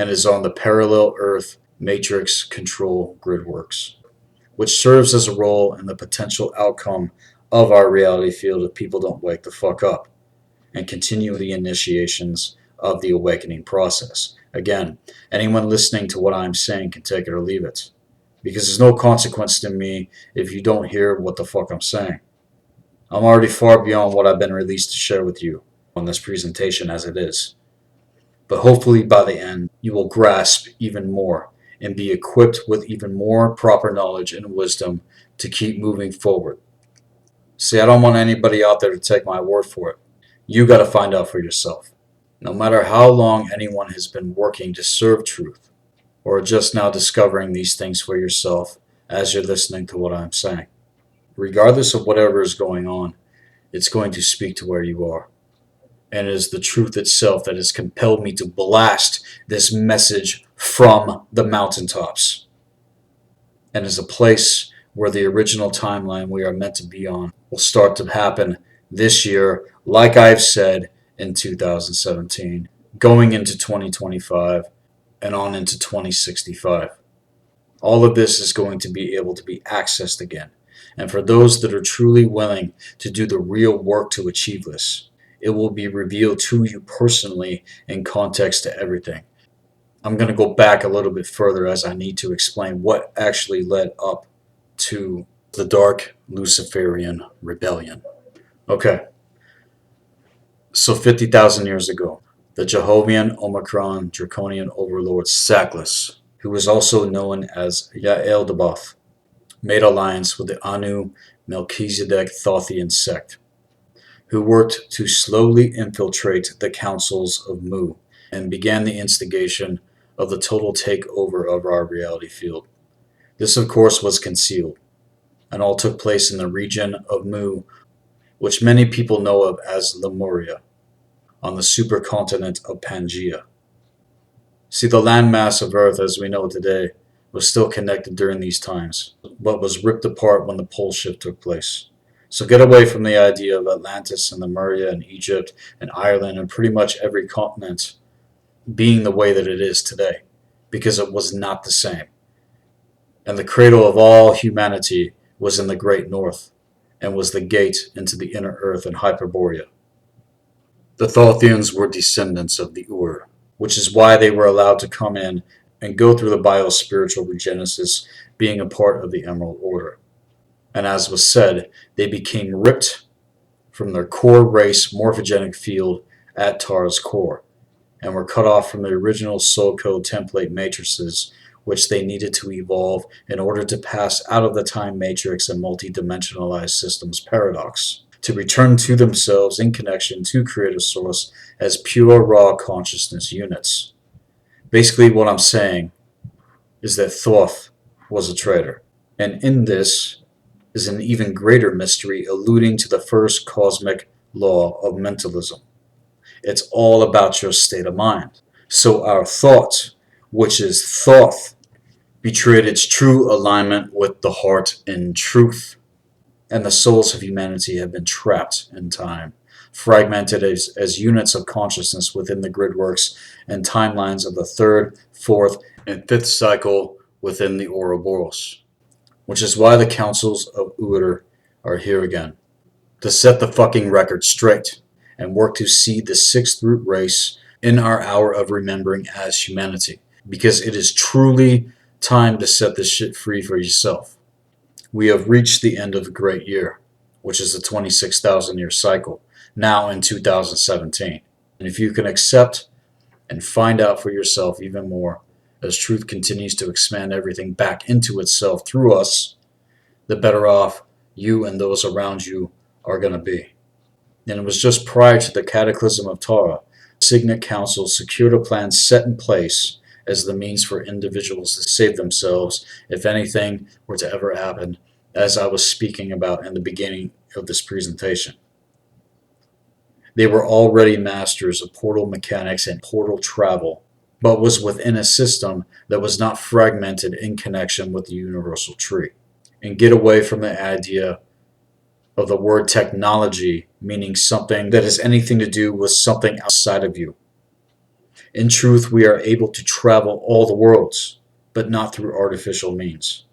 and is on the parallel Earth matrix control gridworks, which serves as a role in the potential outcome of our reality field if people don't wake the fuck up and continue the initiations of the awakening process. Again, anyone listening to what I'm saying can take it or leave it, because there's no consequence to me if you don't hear what the fuck I'm saying. I'm already far beyond what I've been released to share with you on this presentation as it is. But hopefully by the end, you will grasp even more and be equipped with even more proper knowledge and wisdom to keep moving forward. See, I don't want anybody out there to take my word for it. You got to find out for yourself. No matter how long anyone has been working to serve truth, or are just now discovering these things for yourself as you're listening to what I'm saying. Regardless of whatever is going on, it's going to speak to where you are. And it is the truth itself that has compelled me to blast this message from the mountaintops. And is a place where the original timeline we are meant to be on will start to happen this year, like I've said, in 2017, going into 2025, and on into 2065. All of this is going to be able to be accessed again. And for those that are truly willing to do the real work to achieve this, it will be revealed to you personally in context to everything. I'm going to go back a little bit further as I need to explain what actually led up to the dark Luciferian rebellion. Okay, so 50,000 years ago, the Jehovah's Omicron Draconian overlord Sethikus, who was also known as Yael Debath, made alliance with the Anu Melchizedek Thothian sect, who worked to slowly infiltrate the councils of Mu and began the instigation of the total takeover of our reality field. This, of course, was concealed, and all took place in the region of Mu, which many people know of as Lemuria, on the supercontinent of Pangaea. See, the landmass of Earth as we know it today was still connected during these times, but was ripped apart when the pole shift took place. So get away from the idea of Atlantis and Lemuria and Egypt and Ireland and pretty much every continent being the way that it is today, because it was not the same. And the cradle of all humanity was in the Great North, and was the gate into the inner earth and Hyperborea. The Thothians were descendants of the Ur, which is why they were allowed to come in and go through the biospiritual regenesis, being a part of the Emerald Order. And as was said, they became ripped from their core race morphogenic field at Tara's core, and were cut off from the original soul code template matrices, which they needed to evolve in order to pass out of the time matrix and multi-dimensionalized systems paradox, to return to themselves in connection to Creator Source as pure raw consciousness units. Basically what I'm saying is that Thoth was a traitor, and in this is an even greater mystery alluding to the first cosmic law of mentalism. It's all about your state of mind. So our thought, which is Thoth, betrayed its true alignment with the heart in truth, and the souls of humanity have been trapped in time, fragmented as units of consciousness within the gridworks and timelines of the third, fourth, and fifth cycle within the Ouroboros, which is why the councils of Ur are here again, to set the fucking record straight and work to seed the sixth root race in our hour of remembering as humanity, because it is truly time to set this shit free for yourself. We have reached the end of the great year, which is the 26,000 year cycle, now in 2017. And if you can accept and find out for yourself even more, as truth continues to expand everything back into itself through us, the better off you and those around you are going to be. And it was just prior to the cataclysm of Tara, Signet Council secured a plan set in place as the means for individuals to save themselves if anything were to ever happen, as I was speaking about in the beginning of this presentation. They were already masters of portal mechanics and portal travel, but was within a system that was not fragmented in connection with the universal tree. And get away from the idea of the word technology meaning something that has anything to do with something outside of you. In truth, we are able to travel all the worlds, but not through artificial means,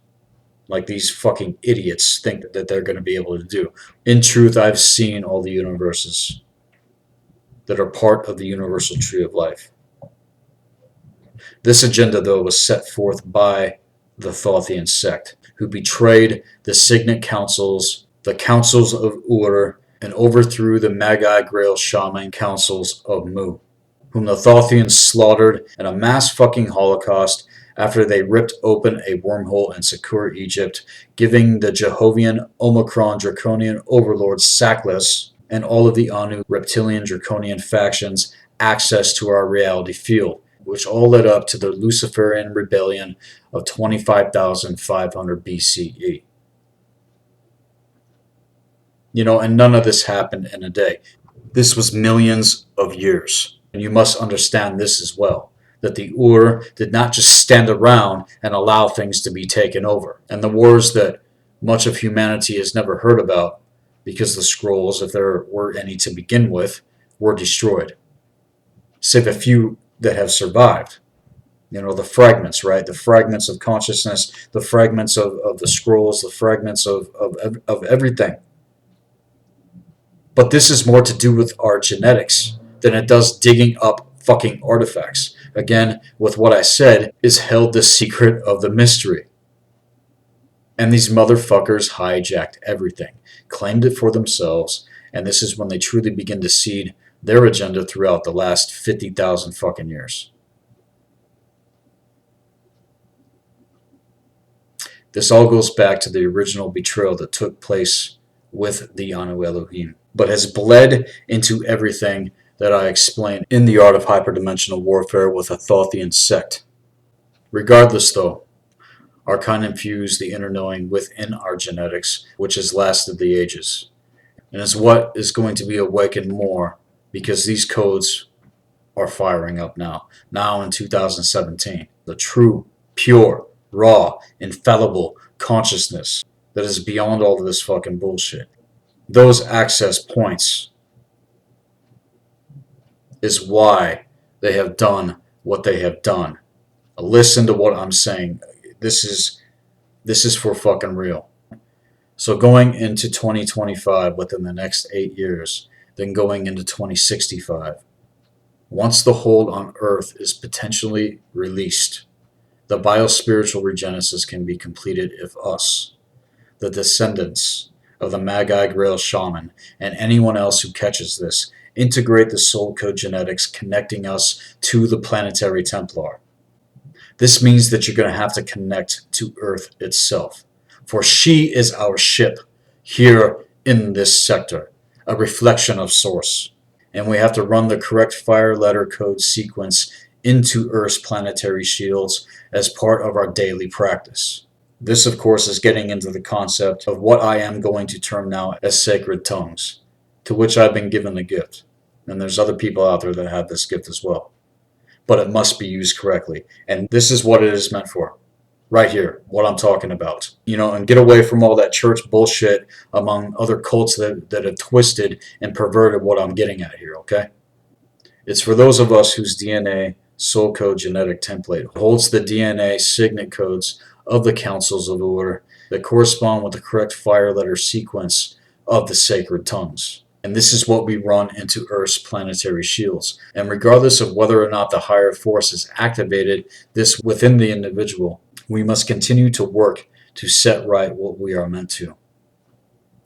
like these fucking idiots think that they're going to be able to do. In truth, I've seen all the universes that are part of the universal tree of life. This agenda, though, was set forth by the Thothian sect, who betrayed the Signet councils, the councils of Ur, and overthrew the Magi Grail Shaman councils of Mu, whom the Thothians slaughtered in a mass fucking holocaust after they ripped open a wormhole in Secure Egypt, giving the Jehovah's Omicron Draconian overlord Sethikus and all of the Anu reptilian draconian factions access to our reality field, which all led up to the Luciferian rebellion of 25,500 BCE. And none of this happened in a day. This was millions of years. And you must understand this as well, that the did not just stand around and allow things to be taken over. And the wars that much of humanity has never heard about, because the scrolls, if there were any to begin with, were destroyed. Save a few that have survived. The fragments, right? The fragments of consciousness, the fragments of the scrolls, the fragments of everything. But this is more to do with our genetics than it does digging up fucking artifacts. Again, with what I said, is held the secret of the mystery. And these motherfuckers hijacked everything, claimed it for themselves, and this is when they truly begin to seed their agenda throughout the last 50,000 fucking years. This all goes back to the original betrayal that took place with the Anu Elohim, but has bled into everything that I explained in the Art of Hyperdimensional Warfare with a Thothian sect. Regardless, though, our kind infused the inner knowing within our genetics, which has lasted the ages, and is what is going to be awakened more, because these codes are firing up now in 2017. The true, pure, raw, infallible consciousness that is beyond all of this fucking bullshit. Those access points is why they have done what they have done. Listen to what I'm saying. This is for fucking real. So going into 2025 within the next 8 years, then going into 2065, once the hold on Earth is potentially released, the biospiritual regenesis can be completed if us, the descendants of the Magi Grail Shaman, and anyone else who catches this, integrate the soul code genetics connecting us to the planetary Templar. This means that you're going to have to connect to Earth itself, for she is our ship here in this sector, a reflection of Source. And we have to run the correct fire letter code sequence into Earth's planetary shields as part of our daily practice. This, of course, is getting into the concept of what I am going to term now as sacred tongues, to which I've been given the gift. And there's other people out there that have this gift as well. But it must be used correctly. And this is what it is meant for. Right here, what I'm talking about. And get away from all that church bullshit among other cults that have twisted and perverted what I'm getting at here, okay? It's for those of us whose DNA soul code genetic template holds the DNA signet codes of the councils of order that correspond with the correct fire letter sequence of the sacred tongues. And this is what we run into Earth's planetary shields. And regardless of whether or not the higher force has activated this within the individual, we must continue to work to set right what we are meant to.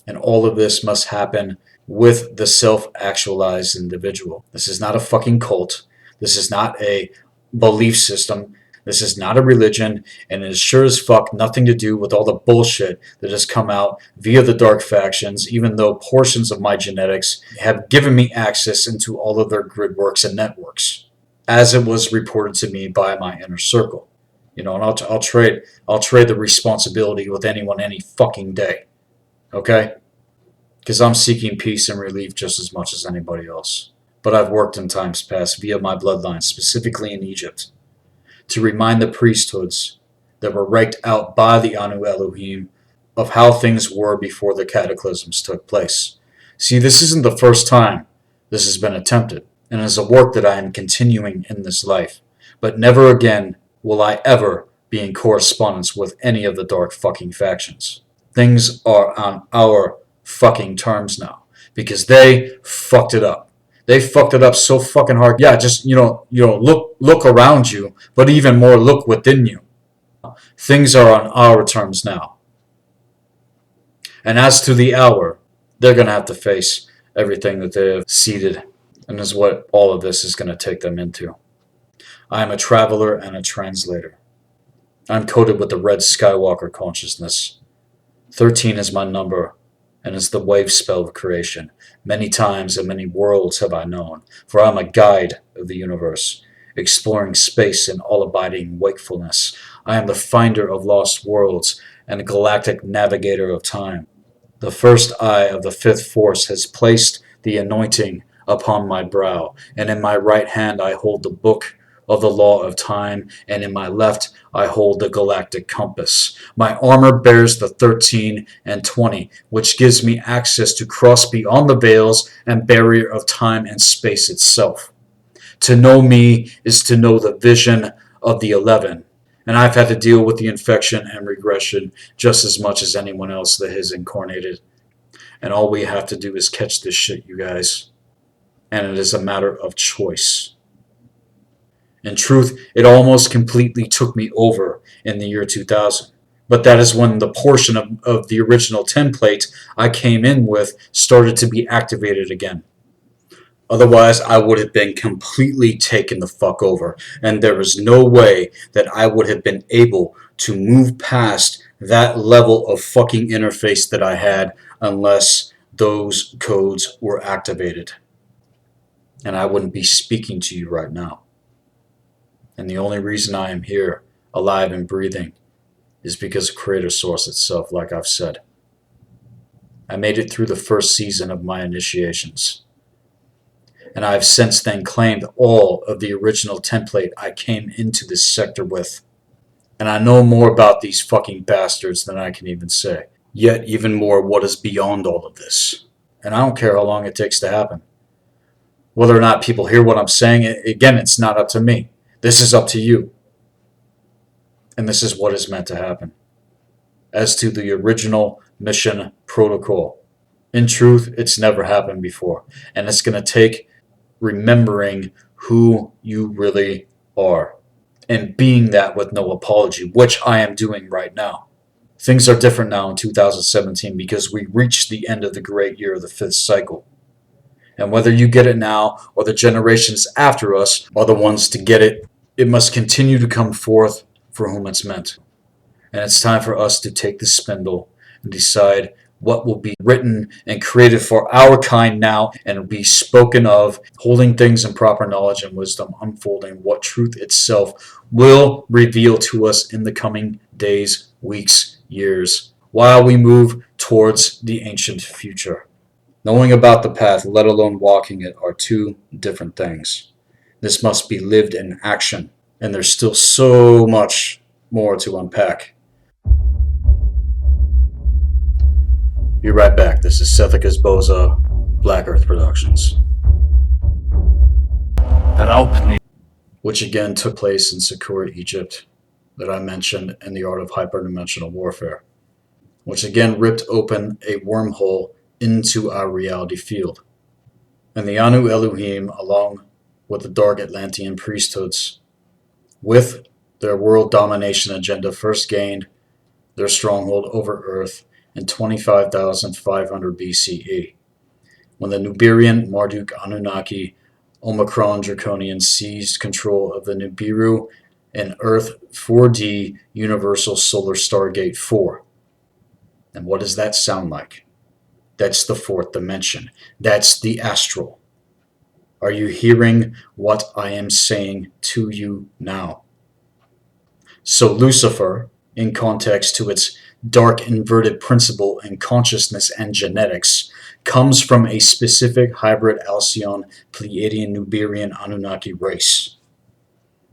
And all of this must happen with the self-actualized individual. This is not a fucking cult. This is not a belief system. This is not a religion, and it is sure as fuck nothing to do with all the bullshit that has come out via the dark factions, even though portions of my genetics have given me access into all of their grid works and networks, as it was reported to me by my inner circle. And I'll trade the responsibility with anyone any fucking day. Okay? Because I'm seeking peace and relief just as much as anybody else. But I've worked in times past via my bloodline, specifically in Egypt, to remind the priesthoods that were raked out by the Anu Elohim of how things were before the cataclysms took place. See, this isn't the first time this has been attempted, and is a work that I am continuing in this life. But never again will I ever be in correspondence with any of the dark fucking factions. Things are on our fucking terms now, because they fucked it up. They fucked it up so fucking hard. Yeah, just look around you, but even more look within you. Things are on our terms now. And as to the hour, they're going to have to face everything that they have seeded, and is what all of this is going to take them into. I am a traveler and a translator. I'm coded with the red Skywalker consciousness. 13 is my number, and is the wave spell of creation. Many times and many worlds have I known, for I am a guide of the universe. exploring space in all-abiding wakefulness. I am the finder of lost worlds and a galactic navigator of time. The first eye of the fifth force has placed the anointing upon my brow, and in my right hand I hold the book of the law of time, and in my left I hold the galactic compass. My armor bears the 13 and 20, which gives me access to cross beyond the veils and barrier of time and space itself. To know me is to know the vision of the 11, and I've had to deal with the infection and regression just as much as anyone else that has incarnated. And all we have to do is catch this shit, you guys. And it is a matter of choice. In truth, it almost completely took me over in the year 2000. But that is when the portion of the original template I came in with started to be activated again. Otherwise, I would have been completely taken the fuck over. And there is no way that I would have been able to move past that level of fucking interface that I had unless those codes were activated. And I wouldn't be speaking to you right now. And the only reason I am here, alive and breathing, is because of Creator Source itself, like I've said. I made it through the first season of my initiations. And I have since then claimed all of the original template I came into this sector with. And I know more about these fucking bastards than I can even say. Yet even more what is beyond all of this. And I don't care how long it takes to happen. Whether or not people hear what I'm saying, again, it's not up to me. This is up to you. And this is what is meant to happen. As to the original mission protocol, in truth, it's never happened before. And it's going to take remembering who you really are. And being that with no apology, which I am doing right now. Things are different now in 2017 because we reached the end of the great year of the fifth cycle. And whether you get it now or the generations after us are the ones to get it, it must continue to come forth for whom it's meant. And it's time for us to take the spindle and decide what will be written and created for our kind now and be spoken of, holding things in proper knowledge and wisdom, unfolding what truth itself will reveal to us in the coming days, weeks, years, while we move towards the ancient future. Knowing about the path, let alone walking it, are two different things. This must be lived in action, and there's still so much more to unpack. Be right back. This is Sethikus Boza, Black Earth Productions. Which again took place in Sakura, Egypt, that I mentioned in the art of hyperdimensional warfare. Which again ripped open a wormhole into our reality field. And the Anu Elohim, along with the Dark Atlantean priesthoods, with their world domination agenda, first gained their stronghold over Earth in 25,500 BCE, when the Nubirian Marduk Anunnaki Omicron Draconian seized control of the Nibiru and Earth 4D Universal Solar Stargate 4. And what does that sound like? That's the fourth dimension. That's the astral. Are you hearing what I am saying to you now? So Lucifer, in context to its dark inverted principle in consciousness and genetics, comes from a specific hybrid Alcyon Pleiadian Nubirian Anunnaki race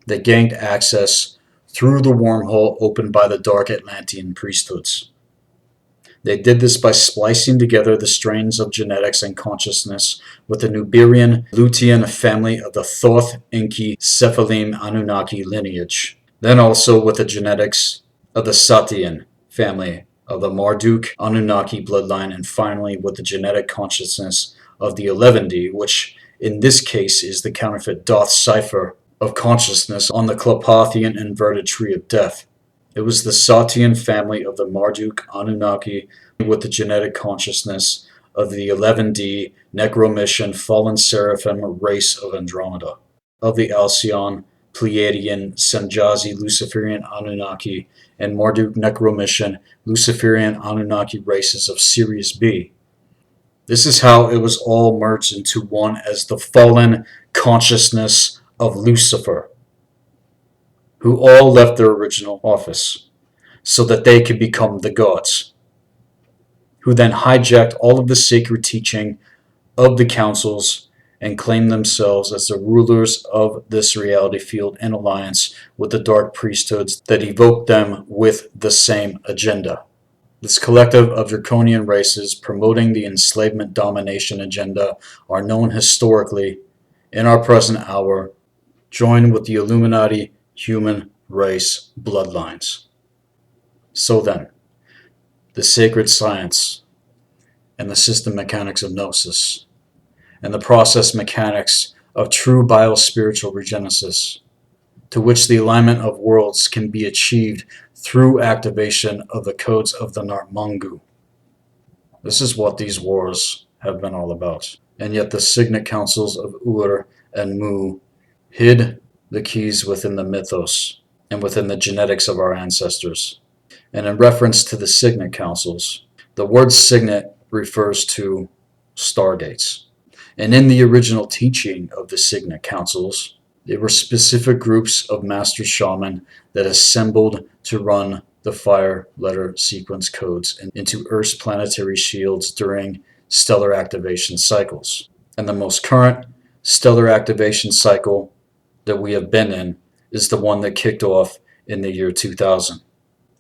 that gained access through the wormhole opened by the Dark Atlantean priesthoods. They did this by splicing together the strains of genetics and consciousness with the Nubirian Lutean family of the Thoth Enki Sephalim Anunnaki lineage, then also with the genetics of the Satian family of the Marduk Anunnaki bloodline, and finally with the genetic consciousness of the 11D, which in this case is the counterfeit Doth cipher of consciousness on the Klopathian inverted tree of death. It was the Satian family of the Marduk Anunnaki with the genetic consciousness of the 11D Necromission fallen seraphim race of Andromeda, of the Alcyon Pleiadian Sanjazi Luciferian Anunnaki and Marduk Necromission Luciferian Anunnaki races of Sirius B. This is how it was all merged into one as the fallen consciousness of Lucifer. who all left their original office so that they could become the gods, who then hijacked all of the sacred teaching of the councils and claimed themselves as the rulers of this reality field in alliance with the dark priesthoods that evoked them with the same agenda. This collective of draconian races promoting the enslavement domination agenda are known historically, in our present hour, joined with the Illuminati human race bloodlines. So then, the sacred science and the system mechanics of Gnosis and the process mechanics of true biospiritual regenesis, to which the alignment of worlds can be achieved through activation of the codes of the Nartmongue. This is what these wars have been all about. And yet the Signet councils of Ur and Mu hid the keys within the mythos and within the genetics of our ancestors. And in reference to the Signet councils, the word Signet refers to stargates. And in the original teaching of the Signet councils, they were specific groups of master shaman that assembled to run the fire letter sequence codes into Earth's planetary shields during stellar activation cycles. And the most current stellar activation cycle that we have been in is the one that kicked off in the year 2000,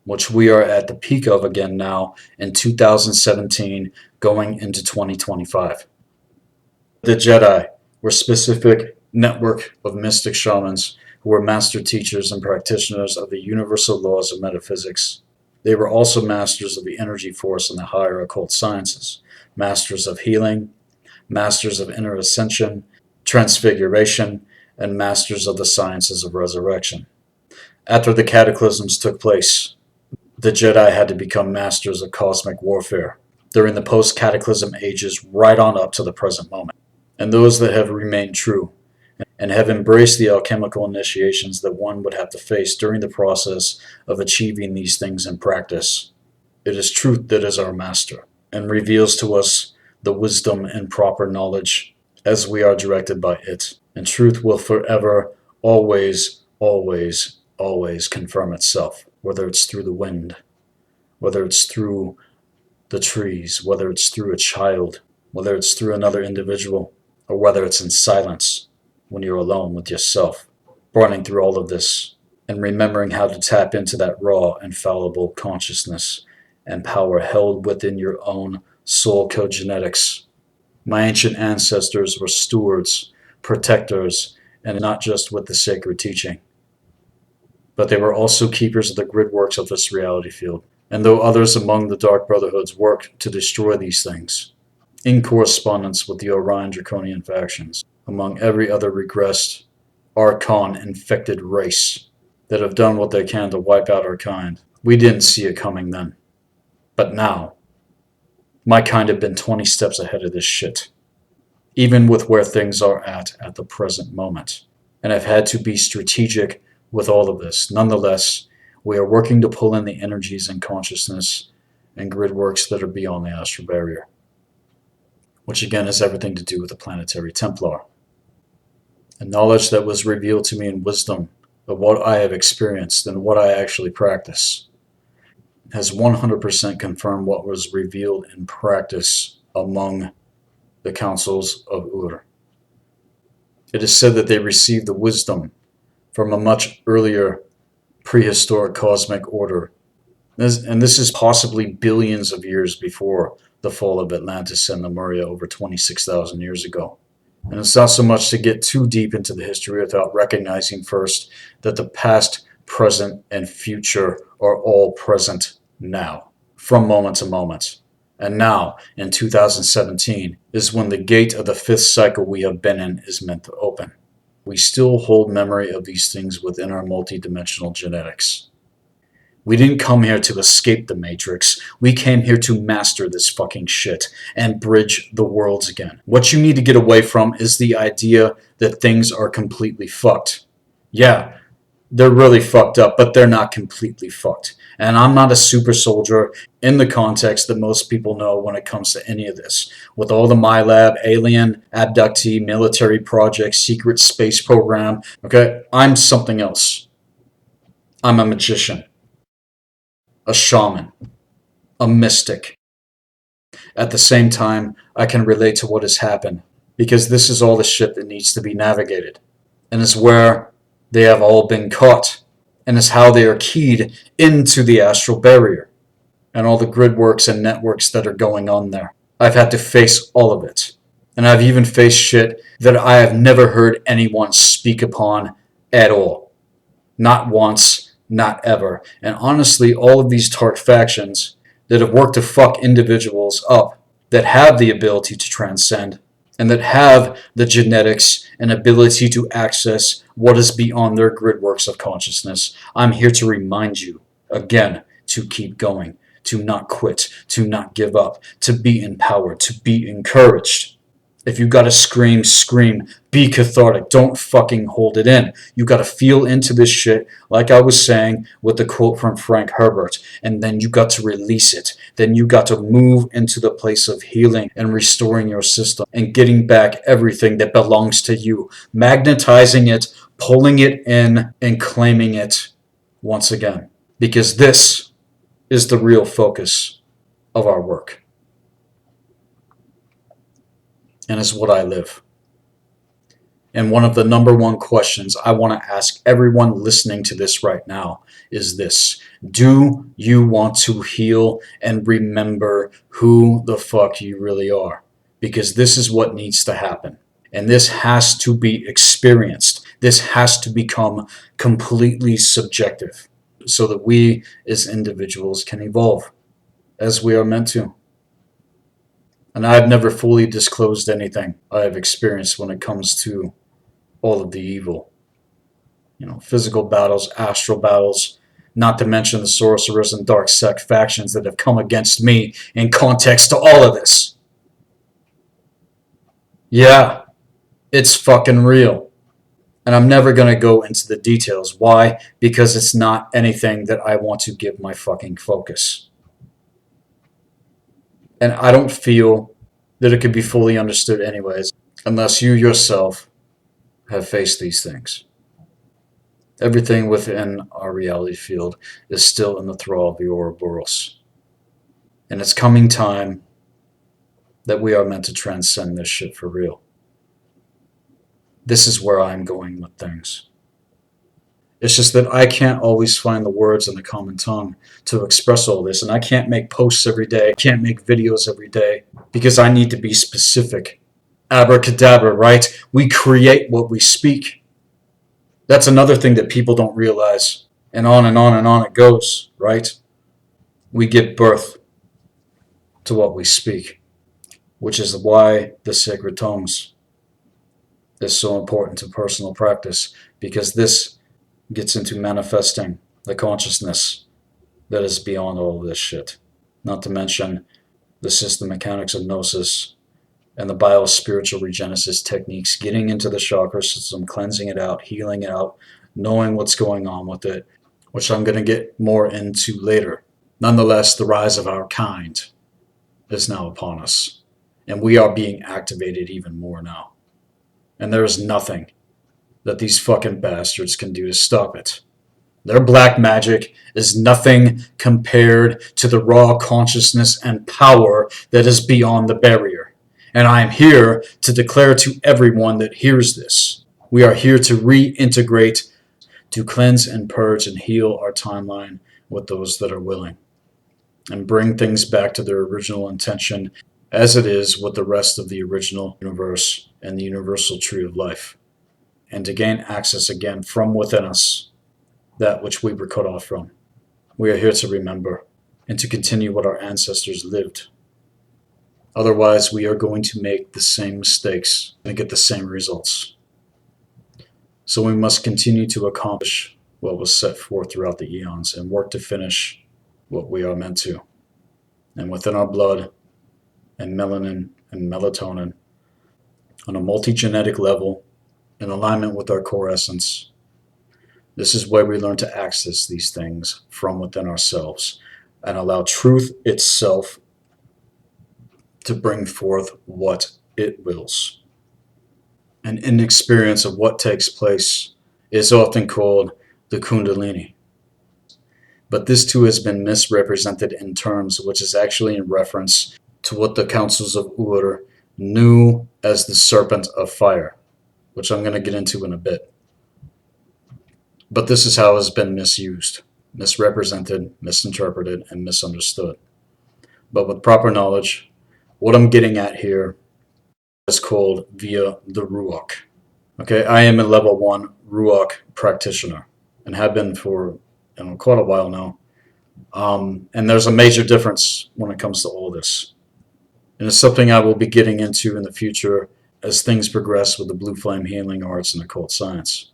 which we are at the peak of again now in 2017 going into 2025. The Jedi were a specific network of mystic shamans who were master teachers and practitioners of the universal laws of metaphysics. They were also masters of the energy force and the higher occult sciences, masters of healing, masters of inner ascension, transfiguration, and masters of the sciences of resurrection. After the cataclysms took place, the Jedi had to become masters of cosmic warfare during the post-cataclysm ages right on up to the present moment. And those that have remained true and have embraced the alchemical initiations that one would have to face during the process of achieving these things in practice. It is truth that is our master and reveals to us the wisdom and proper knowledge as we are directed by it. And truth will forever, always, always, always confirm itself, whether it's through the wind, whether it's through the trees, whether it's through a child, whether it's through another individual, or whether it's in silence when you're alone with yourself, running through all of this and remembering how to tap into that raw, infallible consciousness and power held within your own soul code genetics. My ancient ancestors were stewards, protectors, and not just with the sacred teaching, but they were also keepers of the grid works of this reality field. And though others among the Dark Brotherhoods worked to destroy these things, in correspondence with the Orion Draconian factions, among every other regressed, Archon-infected race that have done what they can to wipe out our kind, we didn't see it coming then. But now, my kind have been 20 steps ahead of this shit, even with where things are at the present moment. And I've had to be strategic with all of this. Nonetheless, we are working to pull in the energies and consciousness and grid works that are beyond the astral barrier, which again has everything to do with the planetary Templar. And knowledge that was revealed to me in wisdom of what I have experienced and what I actually practice has 100% confirmed what was revealed in practice among the councils of Ur. It is said that they received the wisdom from a much earlier prehistoric cosmic order. And this is possibly billions of years before the fall of Atlantis and Lemuria over 26,000 years ago. And it's not so much to get too deep into the history without recognizing first that the past, present, and future are all present now, from moment to moment. And now, in 2017, is when the gate of the fifth cycle we have been in is meant to open. We still hold memory of these things within our multidimensional genetics. We didn't come here to escape the Matrix. We came here to master this fucking shit and bridge the worlds again. What you need to get away from is the idea that things are completely fucked. Yeah, they're really fucked up, but they're not completely fucked. And I'm not a super soldier in the context that most people know when it comes to any of this. With all the MyLab, alien, abductee, military projects, secret space program, okay, I'm something else. I'm a magician, a shaman, a mystic. At the same time, I can relate to what has happened, because this is all the shit that needs to be navigated, and is where they have all been caught, and is how they are keyed into the astral barrier, and all the grid works and networks that are going on there. I've had to face all of it. And I've even faced shit that I have never heard anyone speak upon at all. Not once, not ever. And honestly, all of these dark factions that have worked to fuck individuals up, that have the ability to transcend, and that have the genetics and ability to access what is beyond their grid works of consciousness, I'm here to remind you, again, to keep going, to not quit, to not give up, to be empowered, to be encouraged. If you gotta scream, scream. Be cathartic. Don't fucking hold it in. You gotta feel into this shit, like I was saying with the quote from Frank Herbert, and then you got to release it. Then you got to move into the place of healing and restoring your system and getting back everything that belongs to you, magnetizing it, pulling it in, and claiming it once again. Because this is the real focus of our work. And is what I live. And one of the number one questions I want to ask everyone listening to this right now is this: do you want to heal and remember who the fuck you really are? Because this is what needs to happen. And this has to be experienced. This has to become completely subjective so that we as individuals can evolve as we are meant to. And I've never fully disclosed anything I have experienced when it comes to all of the evil. Physical battles, astral battles, not to mention the sorcerers and dark sect factions that have come against me in context to all of this. Yeah, it's fucking real. And I'm never going to go into the details. Why? Because it's not anything that I want to give my fucking focus. And I don't feel that it could be fully understood anyways, unless you yourself have faced these things. Everything within our reality field is still in the thrall of the Ouroboros. And it's coming time that we are meant to transcend this shit for real. This is where I'm going with things. It's just that I can't always find the words in the common tongue to express all this, and I can't make posts every day, can't make videos every day, because I need to be specific. Abracadabra, right? We create what we speak. That's another thing that people don't realize. And on and on and on it goes, right? We give birth to what we speak, which is why the sacred tomes is so important to personal practice, because this gets into manifesting the consciousness that is beyond all of this shit. Not to mention the system mechanics of gnosis and the bio-spiritual regenesis techniques, getting into the chakra system, cleansing it out, healing it out, knowing what's going on with it, which I'm going to get more into later. Nonetheless, the rise of our kind is now upon us, and we are being activated even more now. And there is nothing that these fucking bastards can do to stop it. Their black magic is nothing compared to the raw consciousness and power that is beyond the barrier. And I am here to declare to everyone that hears this, we are here to reintegrate, to cleanse and purge and heal our timeline with those that are willing, and bring things back to their original intention as it is with the rest of the original universe and the universal tree of life, and to gain access again from within us, that which we were cut off from. We are here to remember and to continue what our ancestors lived. Otherwise, we are going to make the same mistakes and get the same results. So we must continue to accomplish what was set forth throughout the eons and work to finish what we are meant to. And within our blood and melanin and melatonin, on a multi-genetic level, in alignment with our core essence, this is where we learn to access these things from within ourselves and allow truth itself to bring forth what it wills. An inexperience of what takes place is often called the Kundalini, But this too has been misrepresented in terms which is actually in reference to what the councils of Ur knew as the serpent of fire, which I'm going to get into in a bit. But this is how it has been misused, misrepresented, misinterpreted, and misunderstood. But with proper knowledge, what I'm getting at here is called via the Ruach. Okay, I am a level 1 Ruach practitioner and have been for quite a while now. And there's a major difference when it comes to all this. And it's something I will be getting into in the future as things progress with the blue flame healing arts and occult science.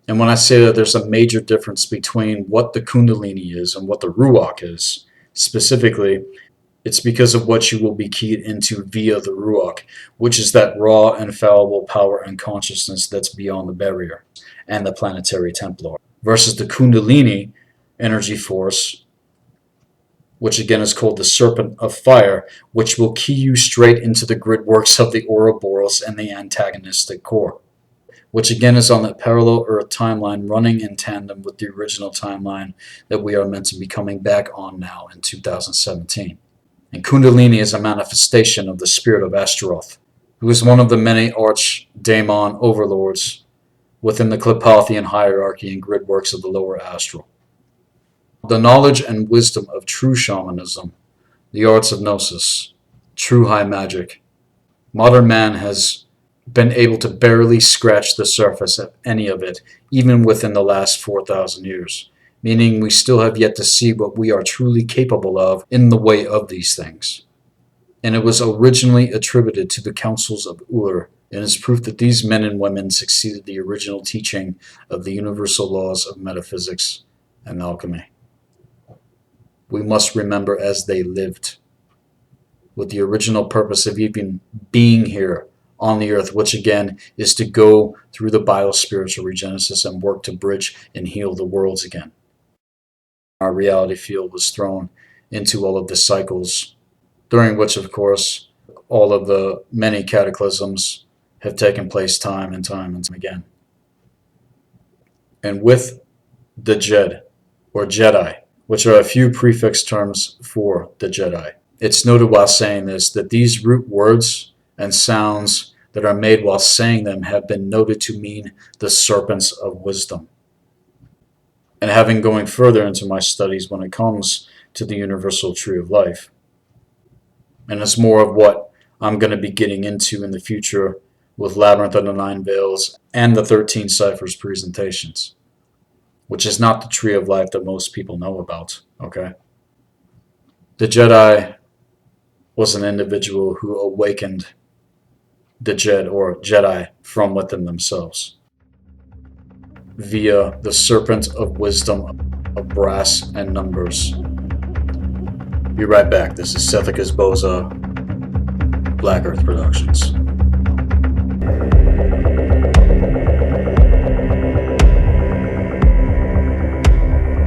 And when I say that there's a major difference between what the Kundalini is and what the Ruach is, specifically, it's because of what you will be keyed into via the Ruach, which is that raw, infallible power and consciousness that's beyond the barrier and the planetary templar, versus the Kundalini energy force, which again is called the serpent of fire, which will key you straight into the grid works of the Ouroboros and the antagonistic core, which again is on that parallel Earth timeline running in tandem with the original timeline that we are meant to be coming back on now in 2017. And Kundalini is a manifestation of the spirit of Astaroth, who is one of the many arch-daemon overlords within the Klipothian hierarchy and grid works of the lower astral. The knowledge and wisdom of true shamanism, the arts of gnosis, true high magic, modern man has been able to barely scratch the surface of any of it, even within the last 4,000 years, meaning we still have yet to see what we are truly capable of in the way of these things. And it was originally attributed to the councils of Ur, and is proof that these men and women succeeded the original teaching of the universal laws of metaphysics and alchemy. We must remember as they lived, with the original purpose of even being here on the earth, which again is to go through the biospiritual regenesis and work to bridge and heal the worlds again. Our reality field was thrown into all of the cycles, during which, of course, all of the many cataclysms have taken place time and time again. And with the Jed, or Jedi, which are a few prefix terms for the Jedi, it's noted while saying this that these root words and sounds that are made while saying them have been noted to mean the serpents of wisdom. And having going further into my studies when it comes to the universal tree of life, and it's more of what I'm going to be getting into in the future with Labyrinth of the Nine Veils and the 13 Ciphers presentations, which is not the tree of life that most people know about, okay? The Jedi was an individual who awakened the Jed, or Jedi, from within themselves via the serpent of wisdom of brass and numbers. Be right back. This is Sethikus Boza, Black Earth Productions.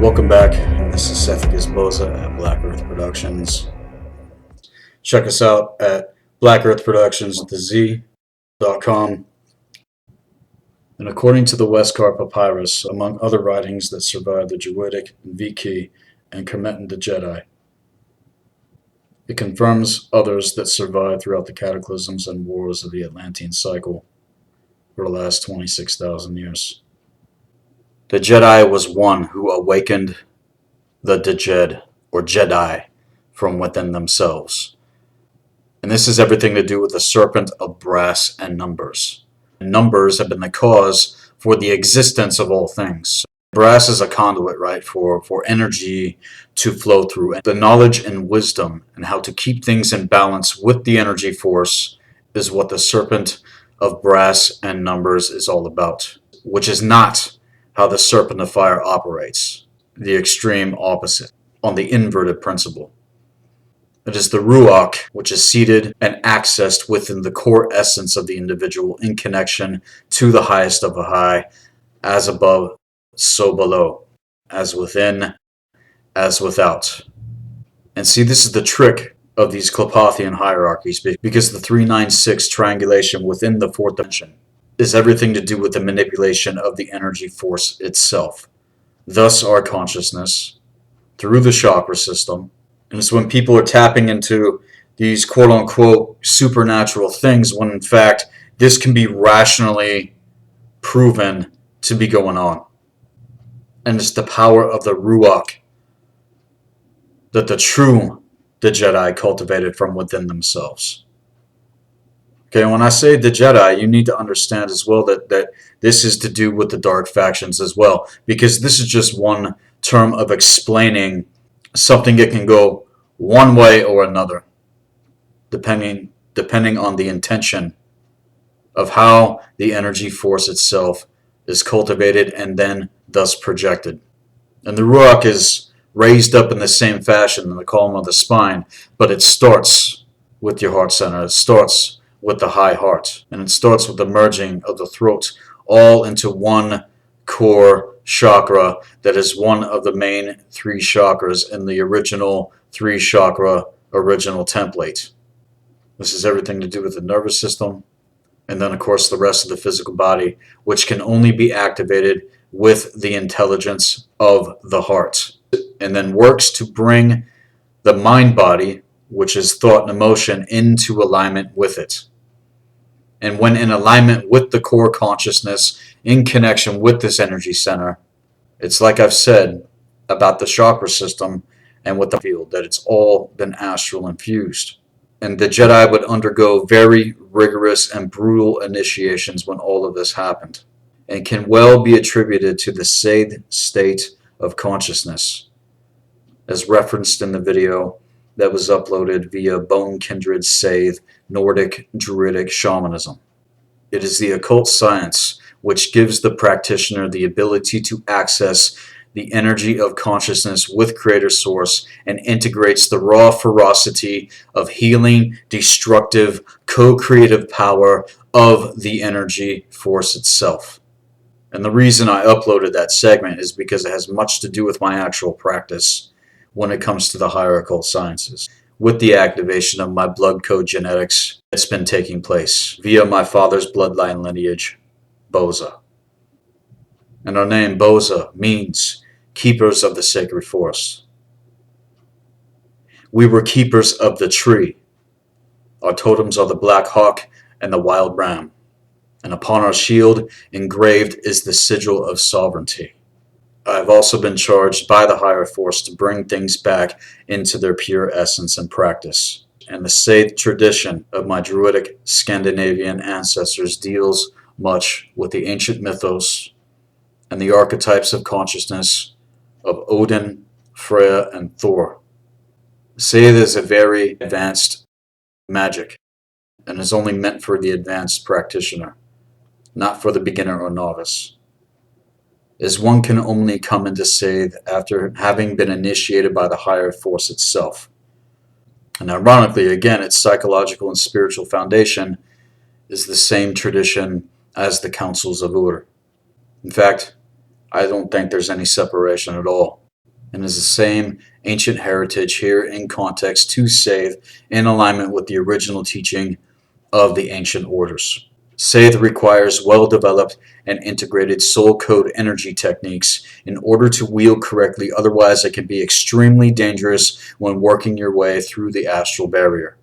Welcome back. This is Sethikus Boza at Black Earth Productions. Check us out at blackearthproductions.com. And according to the Westcar Papyrus, among other writings that survive the Druidic, Viki, and Kemetan the Jedi, it confirms others that survived throughout the cataclysms and wars of the Atlantean cycle for the last 26,000 years. The Jedi was one who awakened the Djed, or Jedi, from within themselves. And this has everything to do with the serpent of brass and numbers. Numbers have been the cause for the existence of all things. Brass is a conduit, right, for energy to flow through. And the knowledge and wisdom and how to keep things in balance with the energy force is what the serpent of brass and numbers is all about, which is not how the serpent of fire operates, the extreme opposite, on the inverted principle. It is the Ruach, which is seated and accessed within the core essence of the individual in connection to the highest of the high, as above, so below, as within, as without. And see, this is the trick of these Klipothian hierarchies, because the 396 triangulation within the fourth dimension is everything to do with the manipulation of the energy force itself. thus our consciousness, through the chakra system. And it's when people are tapping into these quote-unquote supernatural things when in fact this can be rationally proven to be going on. And it's the power of the Ruach that the Jedi cultivated from within themselves. Okay, when I say the Jedi, you need to understand as well that this is to do with the dark factions as well, because this is just one term of explaining something that can go one way or another, depending on the intention of how the energy force itself is cultivated and then thus projected. And the Ruach is raised up in the same fashion in the column of the spine, but it starts with your heart center. It starts with the high heart, and it starts with the merging of the throat all into one core chakra that is one of the main three chakras in the original three chakra original template. This is everything to do with the nervous system, and then of course the rest of the physical body, which can only be activated with the intelligence of the heart, and then works to bring the mind body, which is thought and emotion, into alignment with it. And when in alignment with the core consciousness, in connection with this energy center, it's like I've said about the chakra system and with the field, that it's all been astral infused. And the Jedi would undergo very rigorous and brutal initiations when all of this happened, and can well be attributed to the Seth state of consciousness, as referenced in the video that was uploaded via Bone Kindred Seth Nordic Druidic Shamanism. It is the occult science which gives the practitioner the ability to access the energy of consciousness with Creator Source and integrates the raw ferocity of healing, destructive, co-creative power of the energy force itself. And the reason I uploaded that segment is because it has much to do with my actual practice when it comes to the higher occult sciences, with the activation of my blood code genetics that's been taking place via my father's bloodline lineage, Boza. And our name, Boza, means keepers of the sacred force. We were keepers of the tree. Our totems are the black hawk and the wild ram. And upon our shield engraved is the sigil of sovereignty. I have also been charged by the higher force to bring things back into their pure essence and practice. And the Seth tradition of my Druidic Scandinavian ancestors deals much with the ancient mythos and the archetypes of consciousness of Odin, Freya, and Thor. Seth is a very advanced magic and is only meant for the advanced practitioner, not for the beginner or novice, as one can only come into Seth after having been initiated by the higher force itself. And ironically, again, its psychological and spiritual foundation is the same tradition as the Councils of Ur. In fact, I don't think there's any separation at all, and is the same ancient heritage here in context to Seth, in alignment with the original teaching of the ancient orders. Seth requires well-developed and integrated soul code energy techniques in order to wield correctly, otherwise it can be extremely dangerous when working your way through the astral barrier.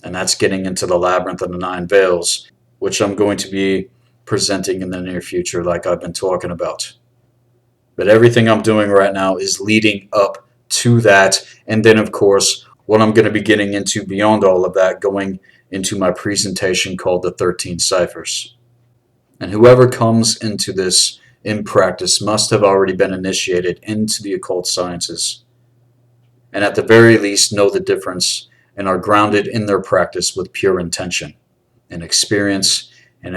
And that's getting into the labyrinth of the 9 veils, which I'm going to be presenting in the near future like I've been talking about. But everything I'm doing right now is leading up to that, and then of course what I'm going to be getting into beyond all of that, going into my presentation called the 13 Ciphers. And whoever comes into this in practice must have already been initiated into the occult sciences, and at the very least know the difference and are grounded in their practice with pure intention and experience, and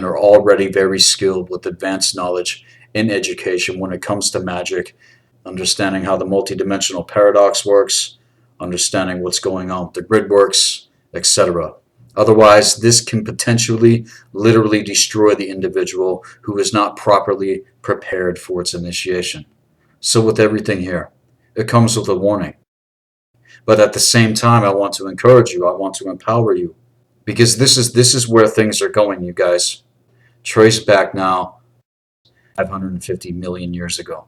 are already very skilled with advanced knowledge in education when it comes to magic, understanding how the multidimensional paradox works, understanding what's going on with the grid works, etc. Otherwise, this can potentially literally destroy the individual who is not properly prepared for its initiation. So with everything here, it comes with a warning. But at the same time, I want to encourage you, I want to empower you, because this is where things are going, you guys. Trace back now 550 million years ago.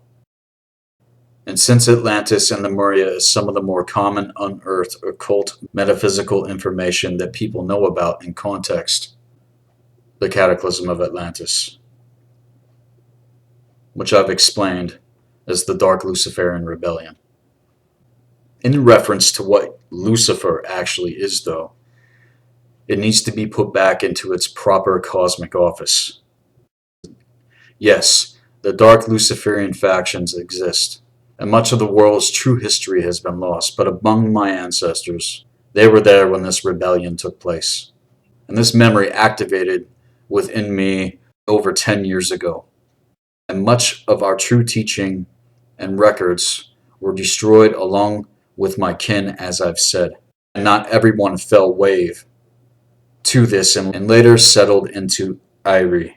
And since Atlantis and Lemuria is some of the more common unearthed occult metaphysical information that people know about in context, the cataclysm of Atlantis, which I've explained as the Dark Luciferian Rebellion. In reference to what Lucifer actually is, though, it needs to be put back into its proper cosmic office. Yes, the dark Luciferian factions exist, and much of the world's true history has been lost, but among my ancestors, they were there when this rebellion took place. And this memory activated within me over 10 years ago. And much of our true teaching and records were destroyed along with my kin, as I've said. And not everyone fell wave to this and later settled into Irie,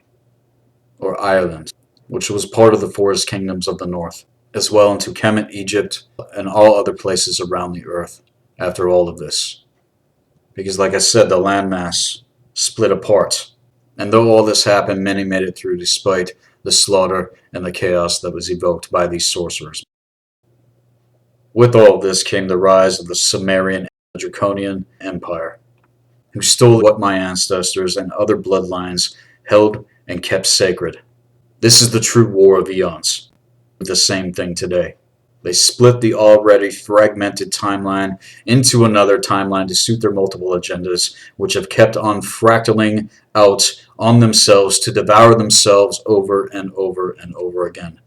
or Ireland, which was part of the Forest Kingdoms of the North, as well into Kemet, Egypt, and all other places around the earth after all of this. Because like I said, the landmass split apart. And though all this happened, many made it through despite the slaughter and the chaos that was evoked by these sorcerers. With all of this came the rise of the Sumerian and Draconian Empire, who stole what my ancestors and other bloodlines held and kept sacred. This is the true war of eons. The same thing today. They split the already fragmented timeline into another timeline to suit their multiple agendas, which have kept on fractaling out on themselves to devour themselves over and over and over again.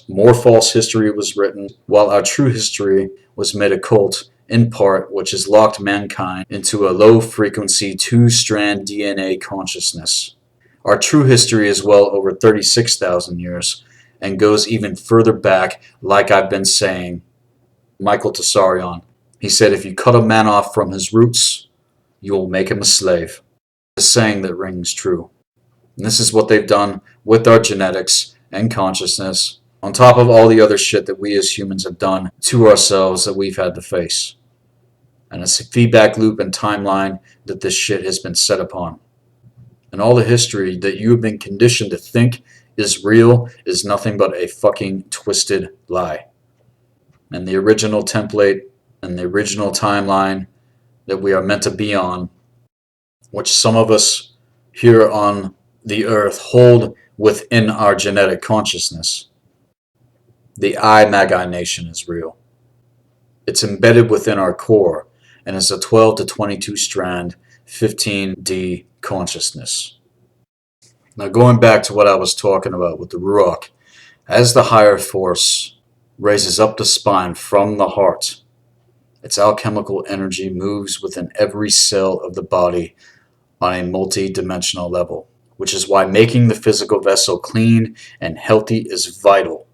More false history was written, while our true history was made occult, in part, which has locked mankind into a low-frequency two-strand DNA consciousness. Our true history is well over 36,000 years, and goes even further back, like I've been saying. Michael Tsarion, he said, if you cut a man off from his roots, you will make him a slave. A saying that rings true. And this is what they've done with our genetics and consciousness, on top of all the other shit that we as humans have done to ourselves that we've had to face. And it's a feedback loop and timeline that this shit has been set upon. And all the history that you have been conditioned to think is real is nothing but a fucking twisted lie. And the original template and the original timeline that we are meant to be on, which some of us here on the earth hold within our genetic consciousness. The Magi Nation is real. It's embedded within our core, and it's a 12 to 22 strand 15D consciousness. Now going back to what I was talking about with the Ruach, as the higher force raises up the spine from the heart, its alchemical energy moves within every cell of the body on a multi-dimensional level, which is why making the physical vessel clean and healthy is vital,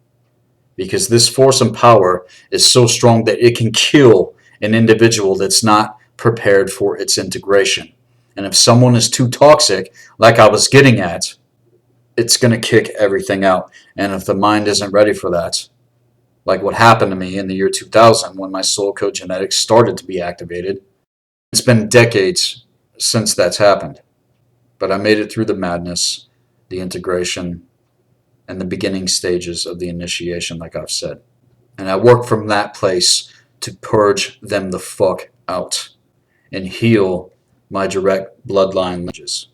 because this force and power is so strong that it can kill an individual that's not prepared for its integration. And if someone is too toxic, like I was getting at, it's going to kick everything out. And if the mind isn't ready for that, like what happened to me in the year 2000 when my soul code genetics started to be activated, it's been decades since that's happened. But I made it through the madness, the integration, and the beginning stages of the initiation, like I've said. And I work from that place to purge them the fuck out and heal my direct bloodline lineages,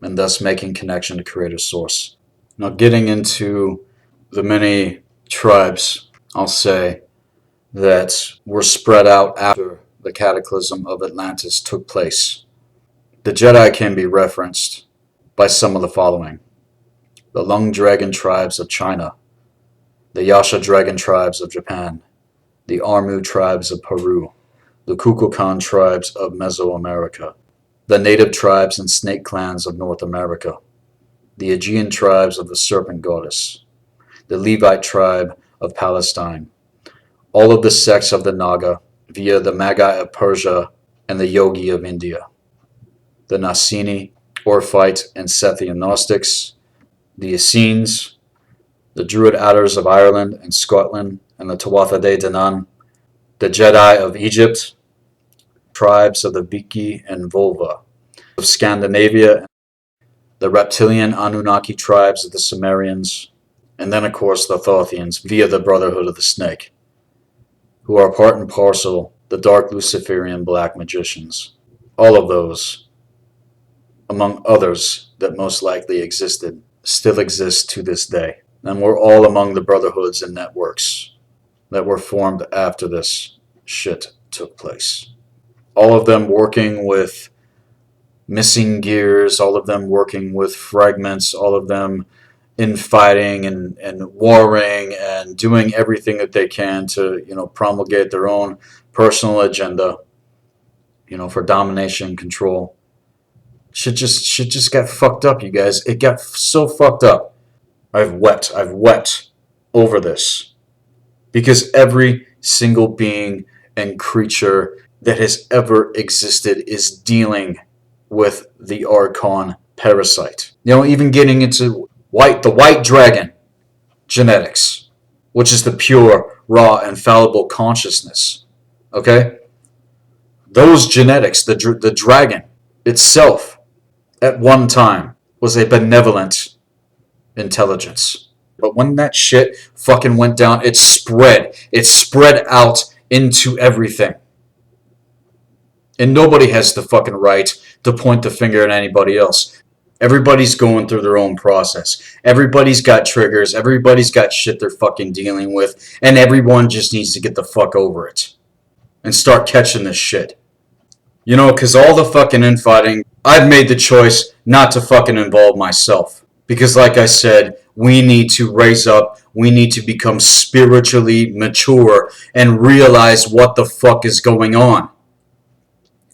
and thus making connection to Creator Source. Now getting into the many tribes, I'll say, that were spread out after the cataclysm of Atlantis took place. The Jedi can be referenced by some of the following: the Lung Dragon tribes of China, the Yasha Dragon tribes of Japan, the Armu tribes of Peru, the Kukulkan tribes of Mesoamerica, the native tribes and snake clans of North America, the Aegean tribes of the Serpent Goddess, the Levite tribe of Palestine, all of the sects of the Naga via the Magi of Persia and the Yogi of India, the Nasini, Orphite, and Sethian Gnostics, the Essenes, the Druid Adders of Ireland and Scotland, and the Tuatha De Danann, the Jedi of Egypt, tribes of the Viki and Volva, of Scandinavia, the reptilian Anunnaki tribes of the Sumerians, and then of course the Thothians via the Brotherhood of the Snake, who are part and parcel the dark Luciferian black magicians. All of those, among others that most likely existed, still exist to this day. And we're all among the brotherhoods and networks that were formed after this shit took place. All of them working with missing gears, all of them working with fragments, all of them infighting and warring and doing everything that they can to, promulgate their own personal agenda, for domination and control. Shit just got fucked up, you guys. It got so fucked up. I've wept over this. Because every single being and creature that has ever existed is dealing with the Archon parasite. Even getting into the white dragon genetics, which is the pure, raw, infallible consciousness. Okay? Those genetics, the dragon itself, at one time, was a benevolent intelligence. But when that shit fucking went down, it spread out into everything. And nobody has the fucking right to point the finger at anybody else. Everybody's going through their own process. Everybody's got triggers. Everybody's got shit they're fucking dealing with. And everyone just needs to get the fuck over it. And start catching this shit. Because all the fucking infighting, I've made the choice not to fucking involve myself. Because like I said, we need to raise up. We need to become spiritually mature and realize what the fuck is going on.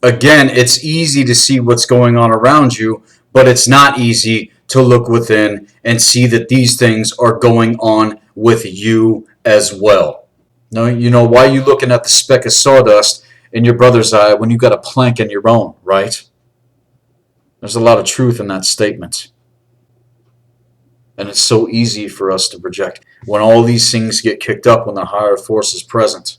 Again, it's easy to see what's going on around you, but it's not easy to look within and see that these things are going on with you as well. Now, why are you looking at the speck of sawdust in your brother's eye when you got a plank in your own, right? There's a lot of truth in that statement. And it's so easy for us to project when all these things get kicked up when the higher force is present.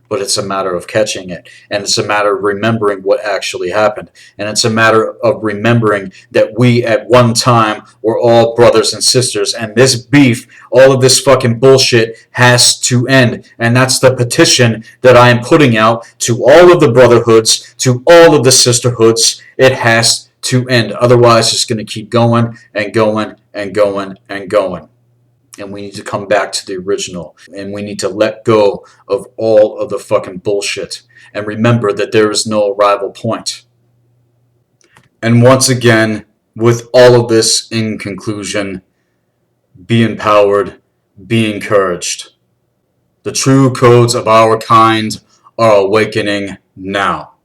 But it's a matter of catching it. And it's a matter of remembering what actually happened. And it's a matter of remembering that we at one time were all brothers and sisters. And this beef, all of this fucking bullshit has to end. And that's the petition that I am putting out to all of the brotherhoods, to all of the sisterhoods. It has to end. Otherwise, it's going to keep going and going and going and going. And we need to come back to the original. And we need to let go of all of the fucking bullshit. And remember that there is no arrival point. And once again, with all of this in conclusion, be empowered, be encouraged. The true codes of our kind are awakening now.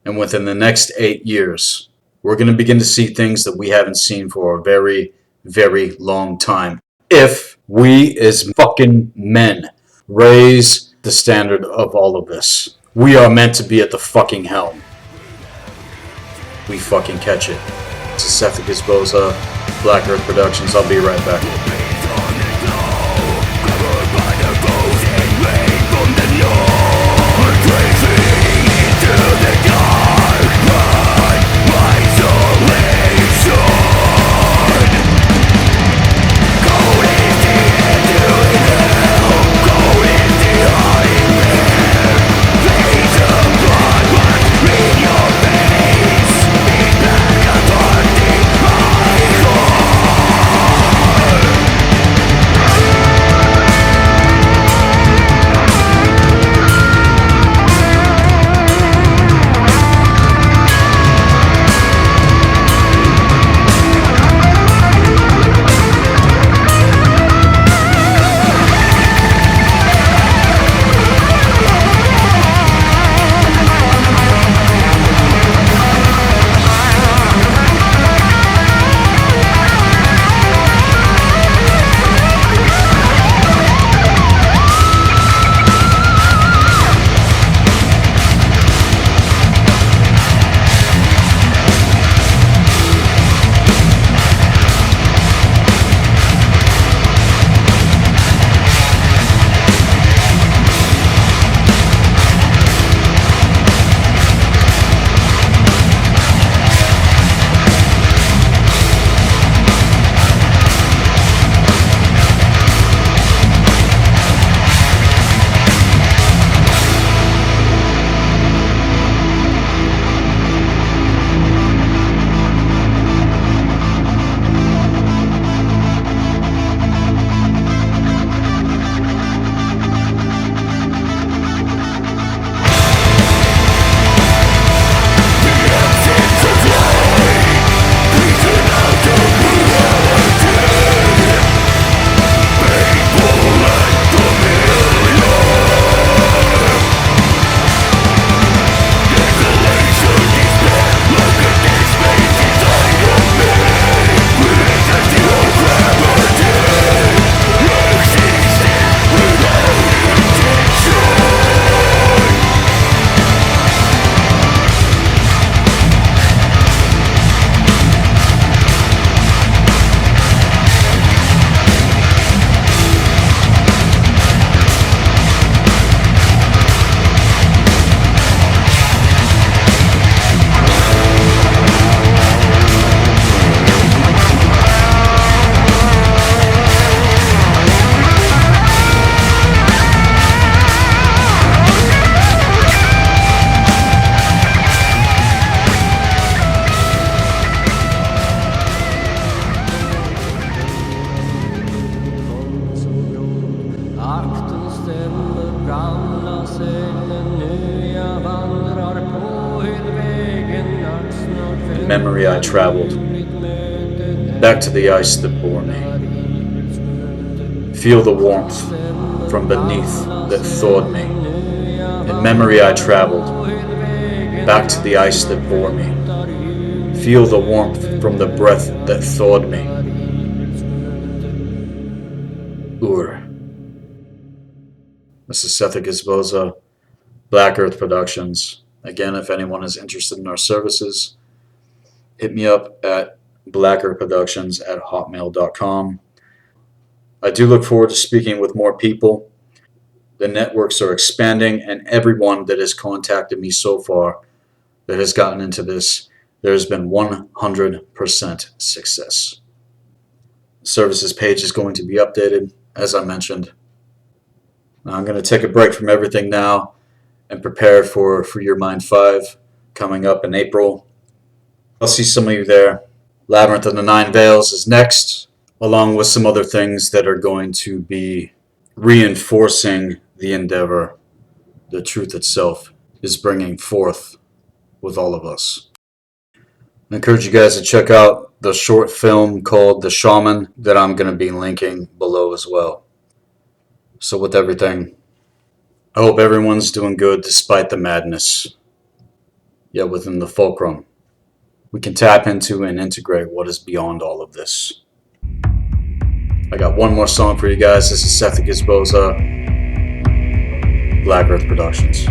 And within the next 8 years, we're going to begin to see things that we haven't seen for a very, very long time. If we as fucking men raise the standard of all of this, we are meant to be at the fucking helm. We fucking catch it. This is Sethikus Boza, Black Earth Productions. I'll be right back. memory I traveled, back to the ice that bore me. Feel the warmth from beneath that thawed me. In memory I traveled, back to the ice that bore me. Feel the warmth from the breath that thawed me. This is Sethikus Boza, Black Earth Productions. Again, if anyone is interested in our services, hit me up at blackearthproductions@hotmail.com. I do look forward to speaking with more people. The networks are expanding, and everyone that has contacted me so far that has gotten into this, there's been 100% success. The services page is going to be updated, as I mentioned. Now I'm going to take a break from everything now and prepare for Free Your Mind 5 coming up in April. I'll see some of you there. Labyrinth of the Nine Veils is next, along with some other things that are going to be reinforcing the endeavor the truth itself is bringing forth with all of us. I encourage you guys to check out the short film called The Shaman that I'm going to be linking below as well. So with everything, I hope everyone's doing good despite the madness. Yet within the fulcrum, we can tap into and integrate what is beyond all of this. I got one more song for you guys. This is Sethikus Boza, Black Earth Productions.